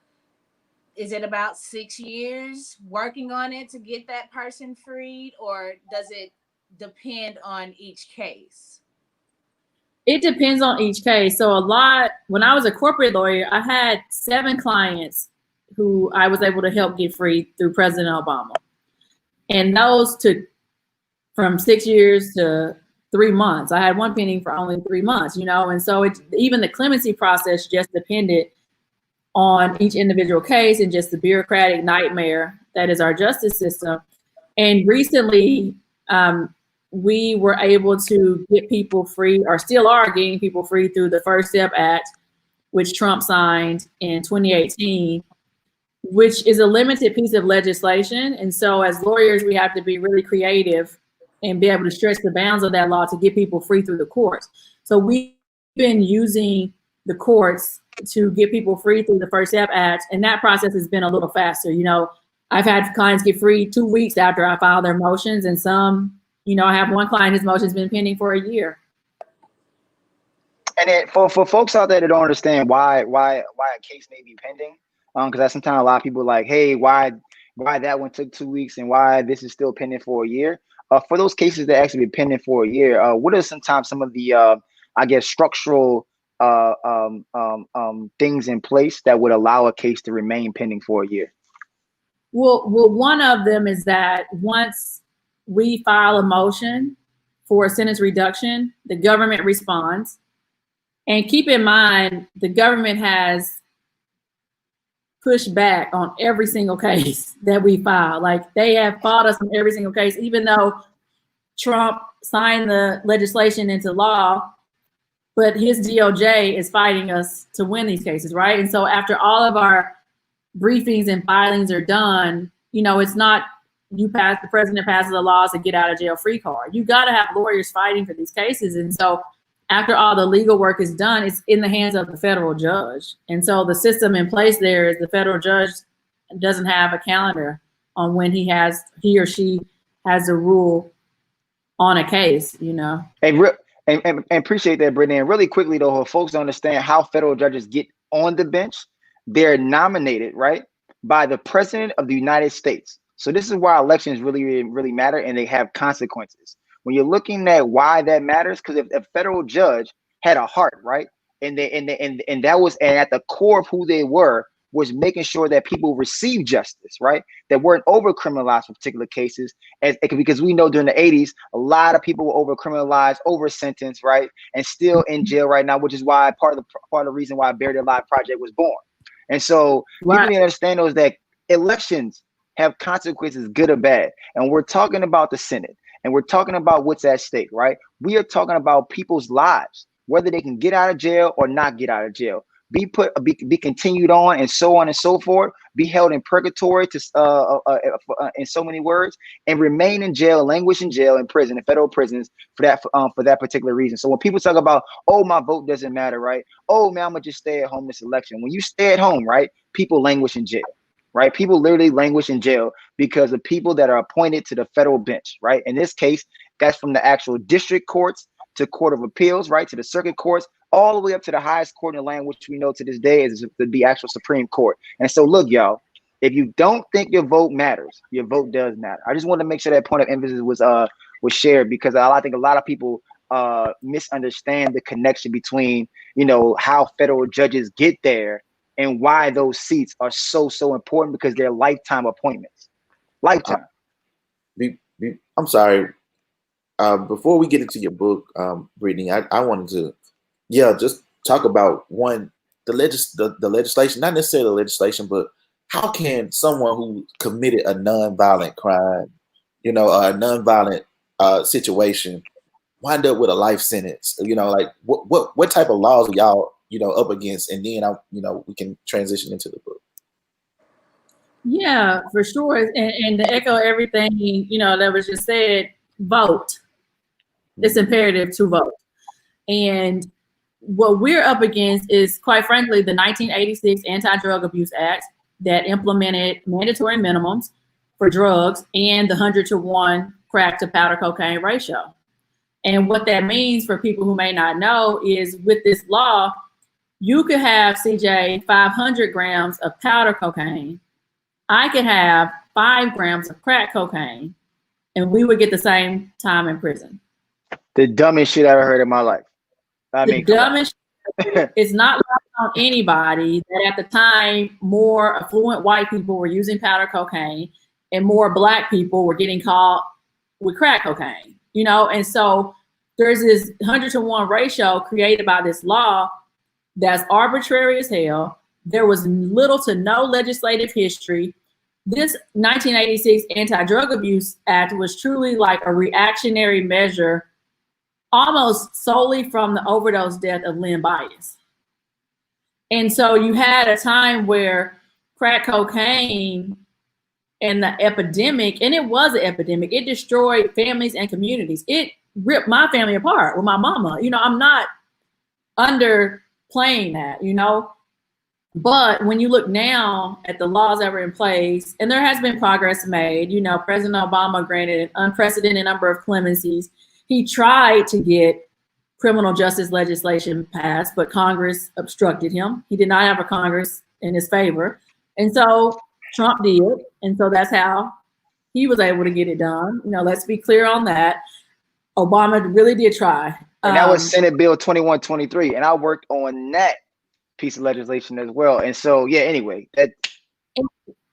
Is it about 6 years working on it to get that person freed, or does it depend on each case? It depends on each case. So when I was a corporate lawyer, I had 7 clients who I was able to help get free through President Obama. And those took from 6 years to 3 months. I had one pending for only 3 months, and so even the clemency process just depended on each individual case and just the bureaucratic nightmare that is our justice system. And recently, we were able to get people free, or still are getting people free through the First Step Act, which Trump signed in 2018, which is a limited piece of legislation. And so as lawyers, we have to be really creative and be able to stretch the bounds of that law to get people free through the courts. So we've been using the courts to get people free through the First Step Act, and that process has been a little faster. I've had clients get free 2 weeks after I file their motions, and some, I have one client, his motion's been pending for a year. And for folks out there that don't understand why a case may be pending, because that's sometimes a lot of people are like, hey, why that one took 2 weeks and why this is still pending for a year. For those cases that actually been pending for a year, what are sometimes some of the I guess structural things in place that would allow a case to remain pending for a year? Well, one of them is that once we file a motion for a sentence reduction, the government responds. And keep in mind, the government has pushed back on every single case that we file. Like, they have fought us on every single case, even though Trump signed the legislation into law, but his DOJ is fighting us to win these cases, right? And so after all of our briefings and filings are done, it's not the president passes a law to get out of jail free card. You got to have lawyers fighting for these cases. And so after all the legal work is done, it's in the hands of the federal judge. And so the system in place there is the federal judge doesn't have a calendar on when he or she has a rule on a case, And appreciate that, Brittany. And really quickly, though, folks don't understand how federal judges get on the bench. They're nominated, right, by the President of the United States. So this is why elections really, really matter, and they have consequences. When you're looking at why that matters, because if a federal judge had a heart, right, and that was, and at the core of who they were was making sure that people receive justice, right, that weren't over criminalized for particular cases, because we know during the 80s a lot of people were over criminalized, over sentenced, right, and still in jail right now, which is why part of the reason why Buried Alive Project was born. And so right. People need to understand those that elections have consequences, good or bad. And we're talking about the Senate, and we're talking about what's at stake, right? We are talking about people's lives, whether they can get out of jail or not get out of jail, be continued on, and so on and so forth, be held in purgatory in so many words, and remain in jail, languish in jail, in prison, in federal prisons for that particular reason. So when people talk about, oh, my vote doesn't matter, right? Oh man, I'm gonna just stay at home this election. When you stay at home, right, people languish in jail. Right, people literally languish in jail because of people that are appointed to the federal bench. Right, in this case, that's from the actual district courts to Court of Appeals, right, to the circuit courts, all the way up to the highest court in the land, which we know to this day is the actual Supreme Court. And so, look, y'all, if you don't think your vote matters, your vote does matter. I just want to make sure that point of emphasis was shared, because I think a lot of people misunderstand the connection between how federal judges get there and why those seats are so important, because they're lifetime appointments. Lifetime. I'm sorry. Before we get into your book, Brittany, I wanted to, just talk about the legislation, not necessarily the legislation, but how can someone who committed a nonviolent crime, a nonviolent situation, wind up with a life sentence? Like what type of laws are y'all up against? And then we can transition into the book. Yeah, for sure. And to echo everything that was just said, vote. It's imperative to vote. And what we're up against is, quite frankly, the 1986 Anti-Drug Abuse Act, that implemented mandatory minimums for drugs and the 100-to-1 crack to powder cocaine ratio. And what that means for people who may not know is with this law, you could have, CJ, 500 grams of powder cocaine. I could have 5 grams of crack cocaine, and we would get the same time in prison. The dumbest shit I ever heard in my life. The dumbest it's not lost on anybody that at the time more affluent white people were using powder cocaine and more black people were getting caught with crack cocaine, you know? And so there's this 100-to-1 ratio created by this law that's arbitrary as hell. There was little to no legislative history. This 1986 Anti-Drug Abuse Act was truly like a reactionary measure almost solely from the overdose death of Lynn Bias. And so you had a time where crack cocaine and the epidemic, and it was an epidemic, it destroyed families and communities. It ripped my family apart with my mama. You know, I'm not underplaying that, you know. But when you look now at the laws that were in place, and there has been progress made, you know, President Obama granted an unprecedented number of clemencies. He tried to get criminal justice legislation passed, but Congress obstructed him. He did not have a Congress in his favor. And so Trump did. And so that's how he was able to get it done. You know, let's be clear on that. Obama really did try. And that was Senate Bill 2123. And I worked on that piece of legislation as well. And so, yeah, anyway.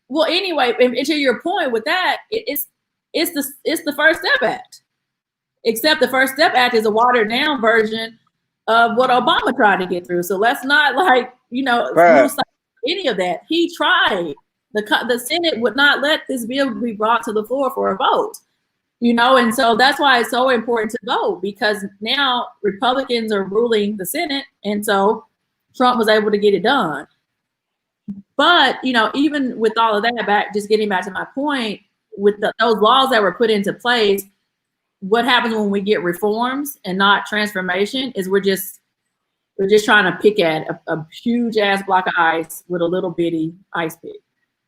Well, anyway, and to your point with that, it's the First Step Act. Except the First Step Act is a watered down version of what Obama tried to get through. So let's not lose any of that. He tried. The Senate would not let this bill be brought to the floor for a vote. You know, and so that's why it's so important to vote, because now Republicans are ruling the Senate, and so Trump was able to get it done. But, you know, even with all of that, just getting back to my point, with those laws that were put into place, what happens when we get reforms and not transformation is we're just trying to pick at a huge ass block of ice with a little bitty ice pick.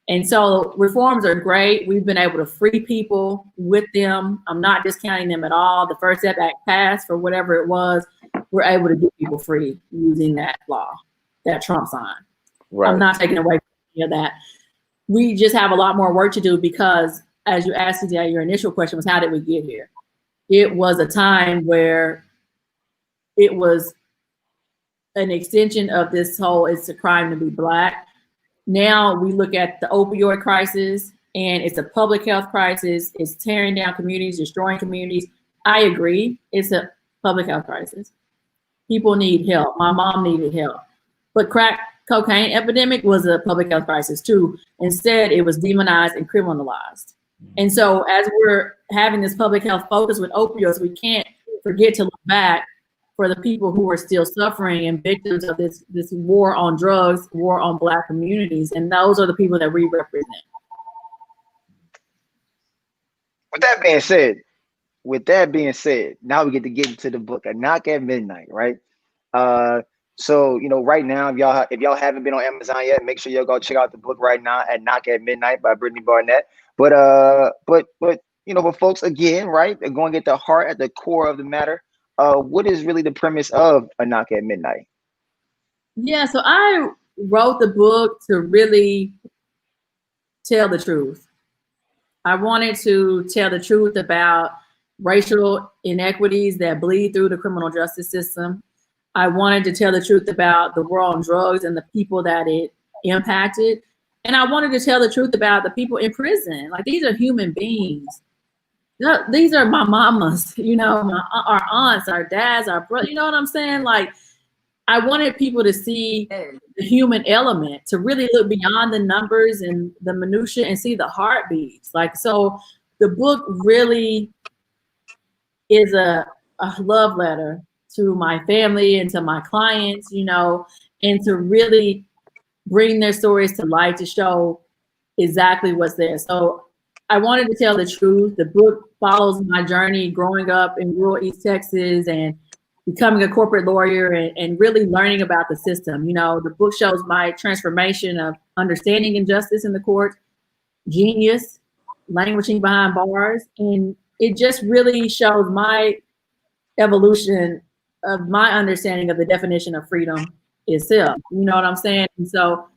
And so reforms are great. We've been able to free people with them. I'm not discounting them at all. The First Step Act passed for whatever it was. We're able to get people free using that law that Trump signed. Right. I'm not taking away from any of that. We just have a lot more work to do because, as you asked today, your initial question was, how did we get here? It was a time where it was an extension of this whole it's a crime to be black. Now we look at the opioid crisis and it's a public health crisis. It's tearing down communities, destroying communities. I agree. It's a public health crisis. People need help. My mom needed help. But crack cocaine epidemic was a public health crisis too. Instead, it was demonized and criminalized. And so as we're having this public health focus with opioids, we can't forget to look back for the people who are still suffering and victims of this war on drugs, war on Black communities. And those are the people that we represent. With that being said, now we get to get into the book, A Knock at Midnight, right? So, you know, right now, if y'all haven't been on Amazon yet, make sure y'all go check out the book right now, A Knock at Midnight by Brittany Barnett. But you know, but folks, again, right, they're going to get the heart at the core of the matter. What is really the premise of A Knock at Midnight? Yeah, so I wrote the book to really tell the truth. I wanted to tell the truth about racial inequities that bleed through the criminal justice system. I wanted to tell the truth about the war on drugs and the people that it impacted. And I wanted to tell the truth about the people in prison. Like, these are human beings. These are my mamas, you know, our aunts, our dads, our brothers, you know what I'm saying? Like, I wanted people to see the human element, to really look beyond the numbers and the minutia and see the heartbeats. Like, so the book really is a love letter to my family and to my clients, you know, and to really bring their stories to light to show exactly what's there. So I wanted to tell the truth. The book follows my journey growing up in rural East Texas and becoming a corporate lawyer and really learning about the system. You know, the book shows my transformation of understanding injustice in the court, genius, languishing behind bars. And it just really shows my evolution of my understanding of the definition of freedom itself. You know what I'm saying? And so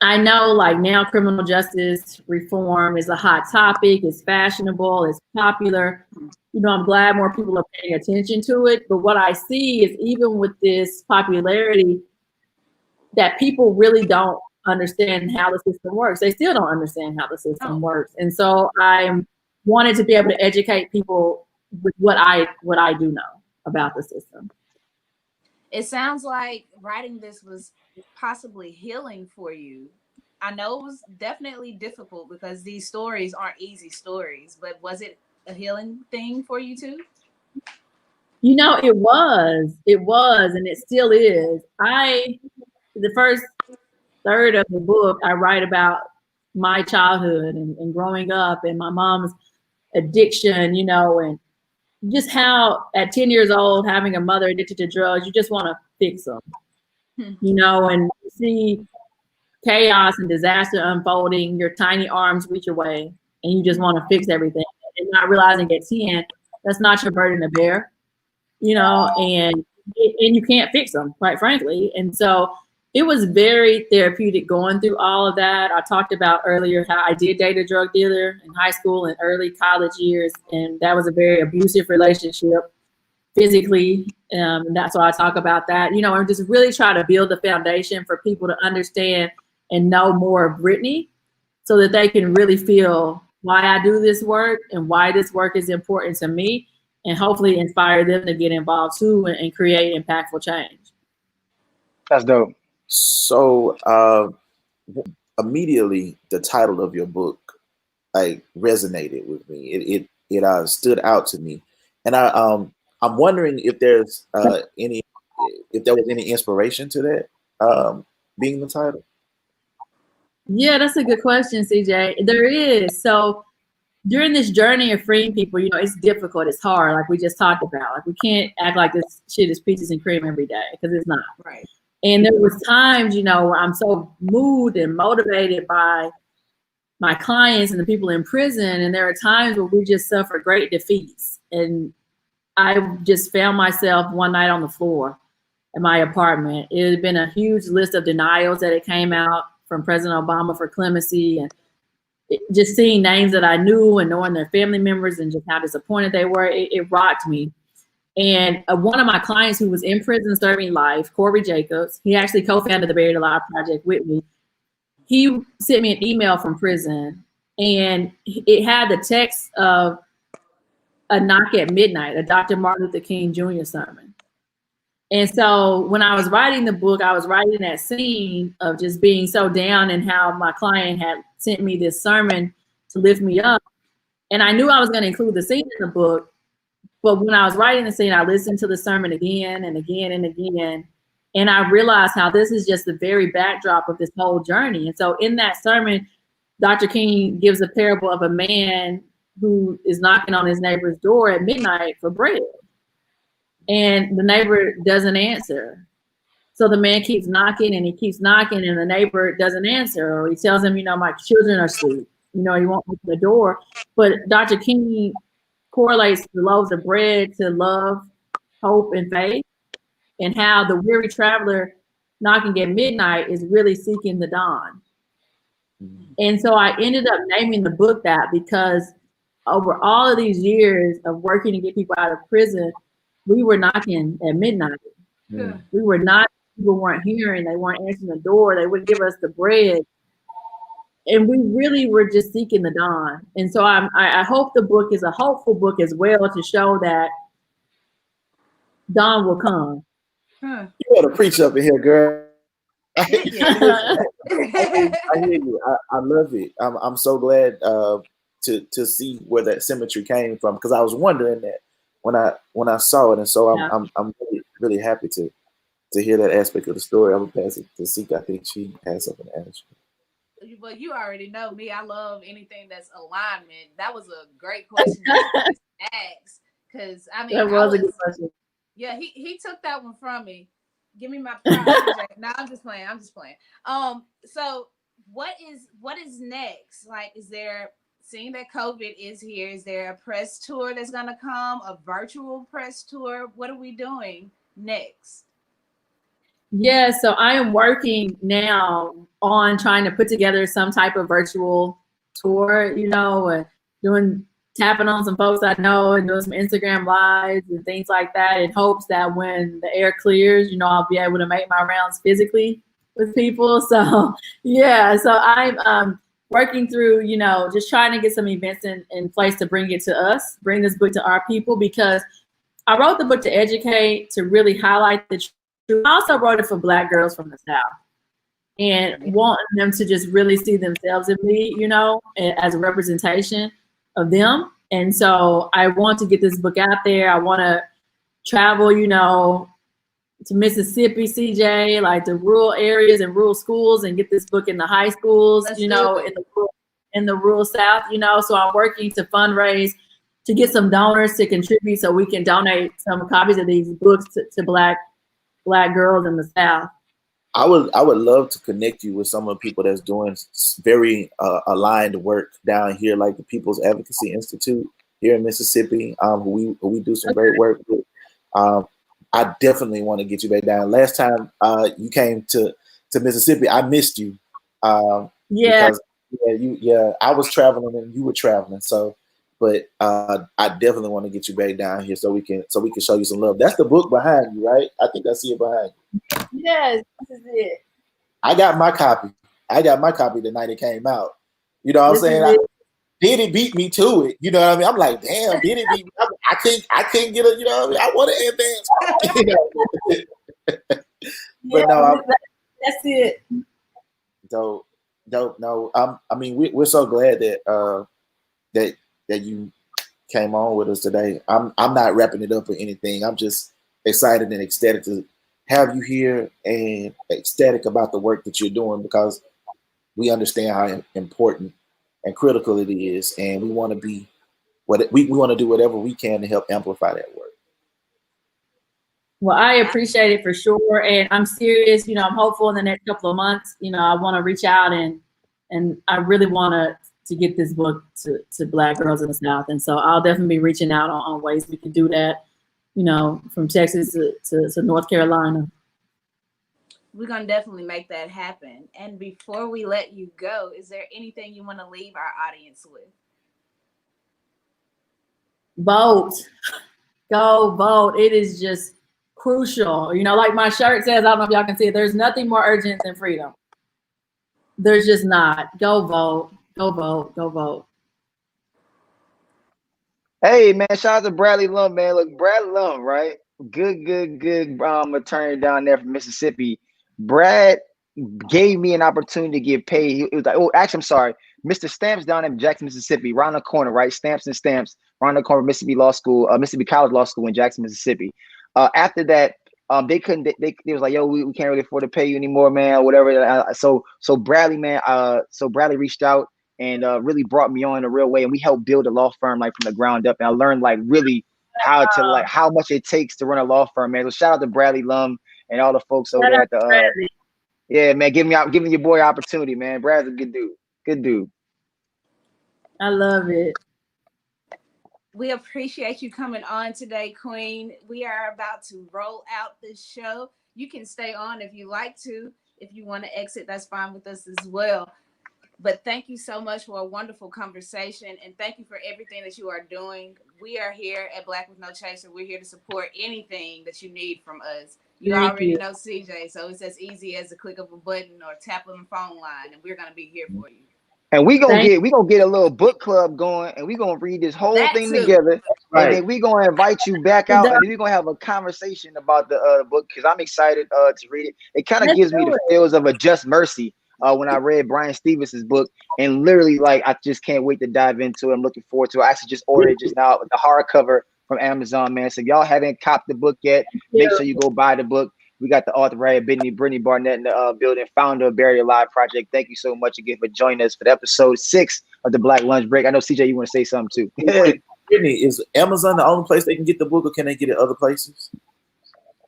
I know like now criminal justice reform is a hot topic, it's fashionable, it's popular. You know, I'm glad more people are paying attention to it. But what I see is even with this popularity, that people really don't understand how the system works. They still don't understand how the system works. And so I wanted to be able to educate people with what I do know about the system. It sounds like writing this was possibly healing for you. I know it was definitely difficult because these stories aren't easy stories, but was it a healing thing for you too? You know, it was, and it still is. The first third of the book, I write about my childhood and growing up and my mom's addiction, you know, and just how at 10 years old, having a mother addicted to drugs, you just want to fix them, you know, and you see chaos and disaster unfolding, your tiny arms reach away and you just want to fix everything and not realizing at 10, that's not your burden to bear, you know, and you can't fix them, quite frankly. And so it was very therapeutic going through all of that. I talked about earlier how I did date a drug dealer in high school and early college years, and that was a very abusive relationship physically. And that's why I talk about that, you know, and just really try to build the foundation for people to understand and know more of Brittany so that they can really feel why I do this work and why this work is important to me, and hopefully inspire them to get involved too and create impactful change. That's dope. So immediately the title of your book like resonated with me. It stood out to me, and I'm wondering if there's if there was any inspiration to that being the title. Yeah, that's a good question, CJ. There is. So during this journey of freeing people, you know, it's difficult, it's hard, like we just talked about. Like we can't act like this shit is peaches and cream every day, because it's not. Right. And there was times, you know, where I'm so moved and motivated by my clients and the people in prison. And there are times where we just suffer great defeats. And I just found myself one night on the floor in my apartment. It had been a huge list of denials that had came out from President Obama for clemency, and just seeing names that I knew and knowing their family members and just how disappointed they were, it rocked me. And one of my clients who was in prison serving life, Corey Jacobs, he actually co-founded the Buried Alive Project with me. He sent me an email from prison, and it had the text of a knock at midnight, a Dr. Martin Luther King Jr. sermon. And so when I was writing the book, I was writing that scene of just being so down and how my client had sent me this sermon to lift me up. And I knew I was going to include the scene in the book. But when I was writing the scene, I listened to the sermon again and again and again. And I realized how this is just the very backdrop of this whole journey. And so in that sermon, Dr. King gives a parable of a man who is knocking on his neighbor's door at midnight for bread. And the neighbor doesn't answer. So the man keeps knocking and he keeps knocking, and the neighbor doesn't answer. Or he tells him, you know, my children are asleep. You know, he won't open the door. But Dr. King correlates the loaves of bread to love, hope, and faith, and how the weary traveler knocking at midnight is really seeking the dawn. And so I ended up naming the book that because over all of these years of working to get people out of prison, we were knocking at midnight. Yeah. We were not, people weren't hearing, they weren't answering the door, they wouldn't give us the bread. And we really were just seeking the dawn. And so I hope the book is a hopeful book as well, to show that dawn will come. You gotta preach up in here, girl. I hear you. I love it. I'm so glad to see where that symmetry came from, because I was wondering that when I saw it, and so I'm really happy to hear that aspect of the story. I'm gonna pass it to Sika. I think she has something to ask you. Well, you already know me. I love anything that's alignment. That was a great question to ask, because I mean, that was a good question. Yeah, he took that one from me. Give me my props, CJ. No, I'm just playing. I'm just playing. So what is next? Like, is there, seeing that COVID is here, is there a press tour that's gonna come? A virtual press tour? What are we doing next? Yeah, so I am working now on trying to put together some type of virtual tour, doing tapping on some folks I know and doing some Instagram lives and things like that in hopes that when the air clears, I'll be able to make my rounds physically with people. So yeah, so I'm working through, just trying to get some events in place to bring it to us, bring this book to our people, because I wrote the book to educate, to really highlight the truth. I also wrote it for Black girls from the South and wanting them to just really see themselves in me, as a representation of them. And so I want to get this book out there. I want to travel, to Mississippi, CJ, like the rural areas and rural schools, and get this book in the high schools, in the rural South, So I'm working to fundraise to get some donors to contribute so we can donate some copies of these books to Black girls in the South. I would love to connect you with some of the people that's doing very aligned work down here, like the People's Advocacy Institute here in Mississippi, who we do some great work with. I definitely want to get you back down. Last time you came to Mississippi, I missed you. Because I was traveling and you were traveling. So, but I definitely want to get you back down here so we can show you some love. That's the book behind you, right? I think I see it behind you. Yes, this is it. I got my copy the night it came out. You know what I'm saying? Did it beat me to it? You know what I mean? I'm like, damn, did it beat me? I can't get it. You know what I mean? I want to advance. But no, that's it. Dope. No, I mean, we're so glad that that you came on with us today. I'm not wrapping it up or anything. I'm just excited and ecstatic to have you here and ecstatic about the work that you're doing, because we understand how important and critical it is, and we want to be we want to do whatever we can to help amplify that work. Well, I appreciate it for sure, and I'm serious. I'm hopeful in the next couple of months. I want to reach out and I really want to get this book to Black girls in the South, and so I'll definitely be reaching out on ways we can do that. From Texas to North Carolina. We're going to definitely make that happen. And before we let you go, is there anything you want to leave our audience with? Vote. Go vote. It is just crucial. Like my shirt says, I don't know if y'all can see it, there's nothing more urgent than freedom. There's just not. Go vote. Go vote. Go vote. Hey man, shout out to Bradley Lum, man. Look, Bradley Lum, right? Good attorney down there from Mississippi. Brad gave me an opportunity to get paid. It was like, oh, actually, I'm sorry. Mr. Stamps down in Jackson, Mississippi, around the corner, right? Stamps and Stamps, around the corner, Mississippi Law School, Mississippi College Law School in Jackson, Mississippi. After that, they couldn't. They was like, yo, we can't really afford to pay you anymore, man, or whatever. So Bradley, man, so Bradley reached out and really brought me on in a real way, and we helped build a law firm like from the ground up. And I learned like really how much it takes to run a law firm, man. So shout out to Bradley Lum and all the folks over there at the yeah, man, giving your boy opportunity, man. Brad's a good dude. I love it. We appreciate you coming on today, Queen. We are about to roll out this show. You can stay on if you like to. If you want to exit, that's fine with us as well. But thank you so much for a wonderful conversation, and thank you for everything that you are doing. We are here at Black with No Chaser. We're here to support anything that you need from us. You already know CJ, so it's as easy as a click of a button or tap on the phone line, and we're gonna be here for you. And we gonna get a little book club going, and we gonna read this whole thing together, right. And then we gonna invite you back out, and then we gonna have a conversation about the book, because I'm excited to read it. It kind of gives me the feels of a Just Mercy. When I read Brian Stevens' book, and literally, like, I just can't wait to dive into it. I'm looking forward to it. I actually just ordered it just now, the hardcover from Amazon, man. So if y'all haven't copped the book yet, make sure you go buy the book. We got the author right here, Brittany Barnett, in the building, founder of Barrier Live Project. Thank you so much again for joining us for the episode 6 of the Black Lunch Break. I know, CJ, you want to say something too. Brittany, is Amazon the only place they can get the book, or can they get it other places?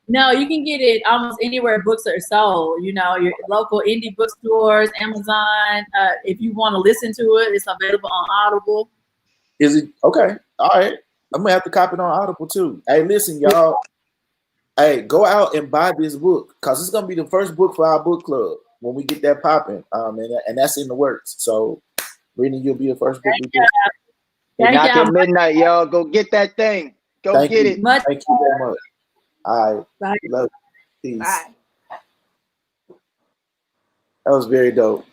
No, you can get it almost anywhere books are sold. You know, your local indie bookstores, Amazon. If you want to listen to it, it's available on Audible. Is it okay? All right. I'm gonna have to copy it on Audible too. Hey, listen, y'all. Hey, go out and buy this book because it's gonna be the first book for our book club when we get that popping. And that's in the works. So, Brittany, you'll be the first book. Knock at midnight, y'all. Go get that thing. Go get it. Thank you very much. All right. Bye. Love you. Peace. Bye. That was very dope.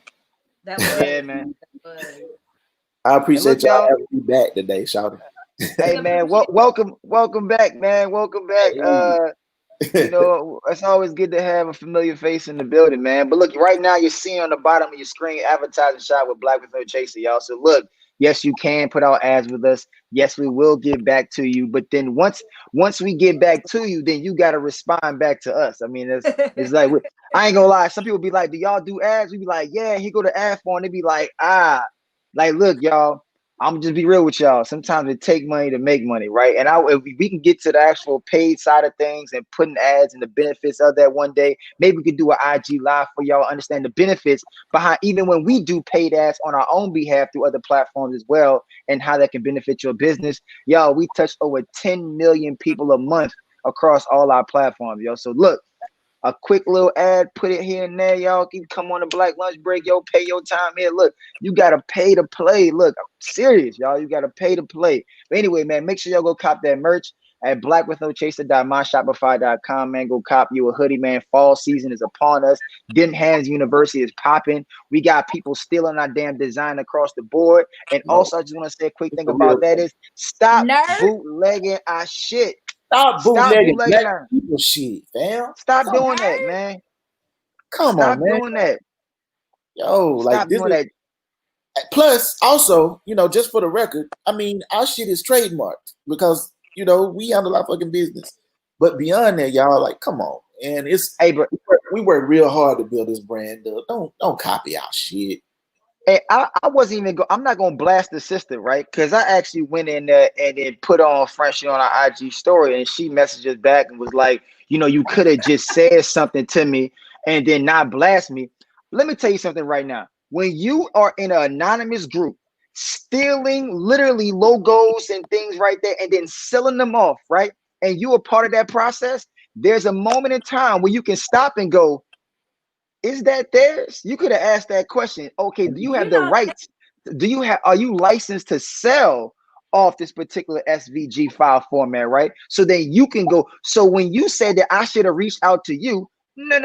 That was Yeah, man. I appreciate y'all having me back today, Shawty. Hey, man. Welcome back, man. Welcome back. You know, it's always good to have a familiar face in the building, man. But look, right now you're seeing on the bottom of your screen advertising shot with Black with No Chaser, y'all. So look, yes, you can put out ads with us. Yes, we will get back to you. But then once we get back to you, then you got to respond back to us. I mean, it's like, I ain't gonna lie. Some people be like, do y'all do ads? We be like, yeah, he go to ad form. They be like, like, look, y'all, I'm just be real with y'all. Sometimes it take money to make money, right? And if we can get to the actual paid side of things and putting ads and the benefits of that one day, maybe we could do an IG live for y'all, understand the benefits behind even when we do paid ads on our own behalf through other platforms as well, and how that can benefit your business. Y'all, we touch over 10 million people a month across all our platforms, yo. So look, a quick little ad, put it here and there, y'all. You can come on the Black Lunch Break, yo, pay your time here. Look, you gotta pay to play. Look, I'm serious, y'all. You gotta pay to play. But anyway, man, make sure y'all go cop that merch at blackwithnochaser.myshopify.com, man. Go cop you a hoodie, man. Fall season is upon us. Dim Hands University is popping. We got people stealing our damn design across the board. And also, I just want to say a quick thing about that is stop bootlegging our shit. Stop bootlegging black people shit, fam. Stop doing that, man. Come on, man. Stop doing that. Yo, like this. Plus, also, you know, just for the record, I mean, our shit is trademarked because, you know, we handle our fucking business. But beyond that, y'all, like, come on. And it's we work real hard to build this brand up. Don't copy our shit. Hey, I wasn't even I'm not gonna blast the sister, right? Because I actually went in there and then put on Frenchie on our IG story, and she messaged us back and was like, you know, you could have just said something to me and then not blast me. Let me tell you something right now. When you are in an anonymous group stealing literally logos and things right there and then selling them off, right? And you are part of that process, there's a moment in time where you can stop and go, is that theirs? You could have asked that question. Okay, do you have the rights? Are you licensed to sell off this particular SVG file format, right? So then you can go. So when you said that I should have reached out to you, no.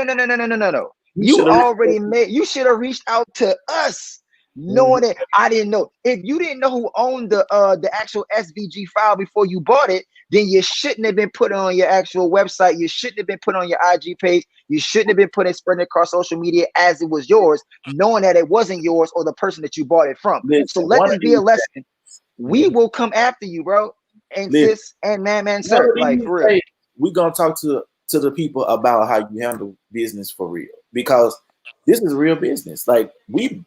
You should have reached out to us, knowing that I didn't know. If you didn't know who owned the actual SVG file before you bought it, then you shouldn't have been put on your actual website. You shouldn't have been put on your IG page. You shouldn't have been spreading across social media as it was yours, knowing that it wasn't yours or the person that you bought it from. So let this be a lesson. We will come after you, bro. And sis and man, sir. Like for real. We're gonna talk to the people about how you handle business for real. Because this is real business. Like we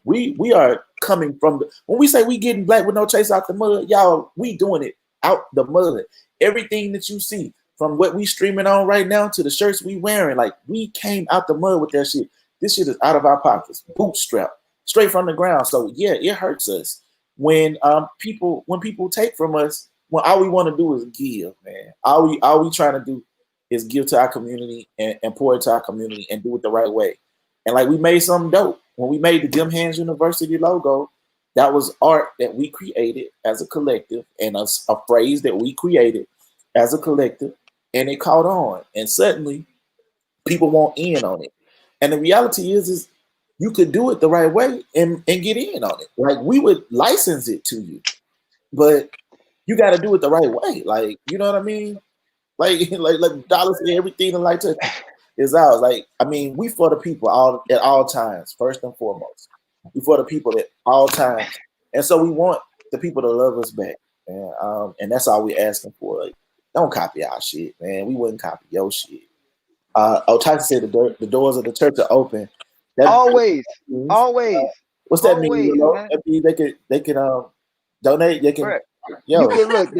are coming from when we say we getting Black with No Chase out the mud, y'all, we doing it out the mud. Everything that you see from what we streaming on right now to the shirts we wearing, like we came out the mud with that shit. This shit is out of our pockets, bootstrap, straight from the ground. So yeah, it hurts us when people take from us. When all we want to do is give, man. All we trying to do is give to our community and pour into our community and do it the right way. And like we made something dope. When we made the Dim Hands University logo, that was art that we created as a collective and a phrase that we created as a collective, and it caught on. And suddenly people want in on it. And the reality is you could do it the right way and get in on it. Like we would license it to you, but you got to do it the right way. Like, you know what I mean? Like Dollar said, everything in light touch is ours. Like, I mean, we for the people at all times, first and foremost. We for the people at all times. And so we want the people to love us back. And that's all we're asking for. Like, don't copy our shit, man. We wouldn't copy your shit. Tyson said the doors of the church are open. Always. What's that mean? You know? That mean they could donate. They can. Yo. You can look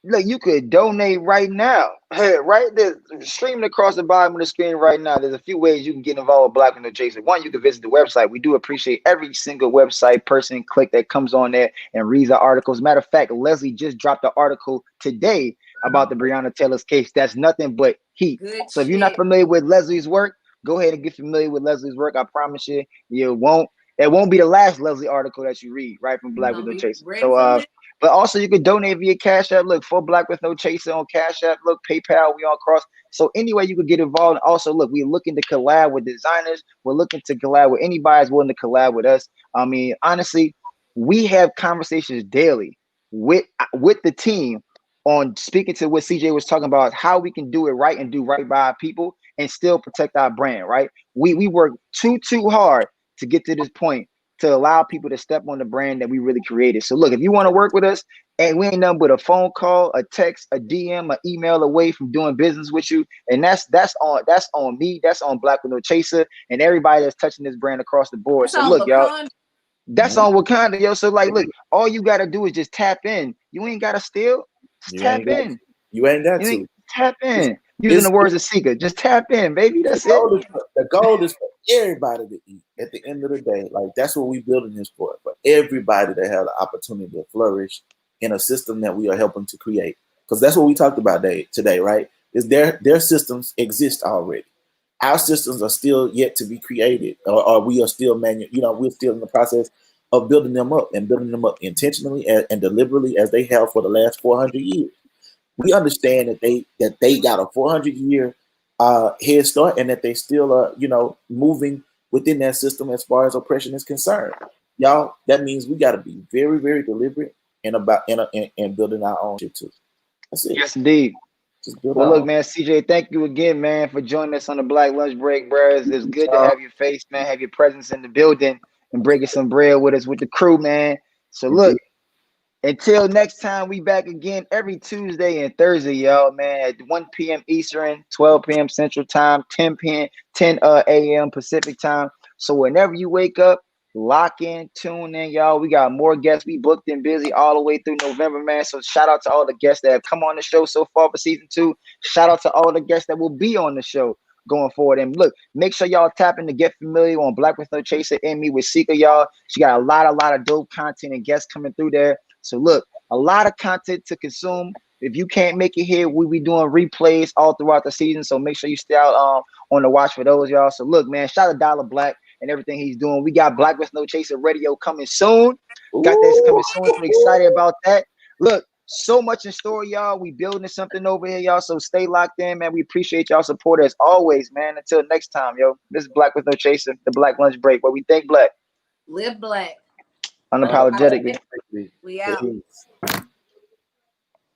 look, you could donate right now. Hey, right there, streaming across the bottom of the screen right now. There's a few ways you can get involved with Black Window Chaser. One, you can visit the website. We do appreciate every single website person click that comes on there and reads our articles. Matter of fact, Leslie just dropped an article today about the Breonna Taylor's case. That's nothing but heat. Good So if you're not shit. familiar with Leslie's work, go ahead and get familiar with Leslie's work. I promise you, you won't. It won't be the last Leslie article that you read, right, from You're Black gonna Window be Chaser. ready So for me. but also you can donate via Cash App. Look, for Black with No Chaser on Cash App. Look, PayPal, we on Cross. So anyway, you could get involved. And also, look, we're looking to collab with designers. We're looking to collab with anybody that's willing to collab with us. I mean, honestly, we have conversations daily with the team on speaking to what CJ was talking about, how we can do it right and do right by our people and still protect our brand, right? We work too hard to get to this point to allow people to step on the brand that we really created. So look, if you want to work with us, and we ain't nothing but a phone call, a text, a DM, an email away from doing business with you. And that's on me, that's on Black Window Chaser, and everybody that's touching this brand across the board. That's So on look, y'all, Wakanda. that's on Wakanda, yo. So like, look, all you gotta do is just tap in. You ain't gotta steal. Just You ain't tap got in. you ain't got You ain't to. tap in. Using It's the words of Seeker, just tap in, baby. That's it. the goal is for everybody to eat. At the end of the day, like that's what we building this for everybody to have the opportunity to flourish in a system that we are helping to create. Because that's what we talked about today, right? Is their systems exist already. Our systems are still yet to be created, or we are still we're still in the process of building them up and building them up intentionally and deliberately as they have for the last 400 years. We understand that they got a 400-year head start, and that they still are, moving within that system as far as oppression is concerned. Y'all, that means we got to be very, very deliberate and building our own shit too. That's it. Yes, indeed. Just build Well, our look, own. man, CJ, thank you again, man, for joining us on the Black Lunch Break, bro. It's good to have your face, man, have your presence in the building and breaking some bread with us with the crew, man. So look, until next time, we back again every Tuesday and Thursday, y'all, man, at 1 p.m. Eastern, 12 p.m. Central Time, 10 p.m., 10 a.m. Pacific Time. So whenever you wake up, lock in, tune in, y'all. We got more guests. We booked and busy all the way through November, man. So shout out to all the guests that have come on the show so far for season 2. Shout out to all the guests that will be on the show going forward. And look, make sure y'all tap in to get familiar on Black with No Chaser and me with Seeker, y'all. She got a lot of dope content and guests coming through there. So look, a lot of content to consume. If you can't make it here, we be doing replays all throughout the season. So make sure you stay out on the watch for those, y'all. So look, man, shout out Dollar Black and everything he's doing. We got Black with No Chaser Radio coming soon. Got this coming soon. So excited about that. Look, so much in store, y'all. We building something over here, y'all. So stay locked in, man. We appreciate y'all support as always, man. Until next time, yo. This is Black with No Chaser, the Black Lunch Break, where we think black. Live black. Unapologetically. We out. Peace.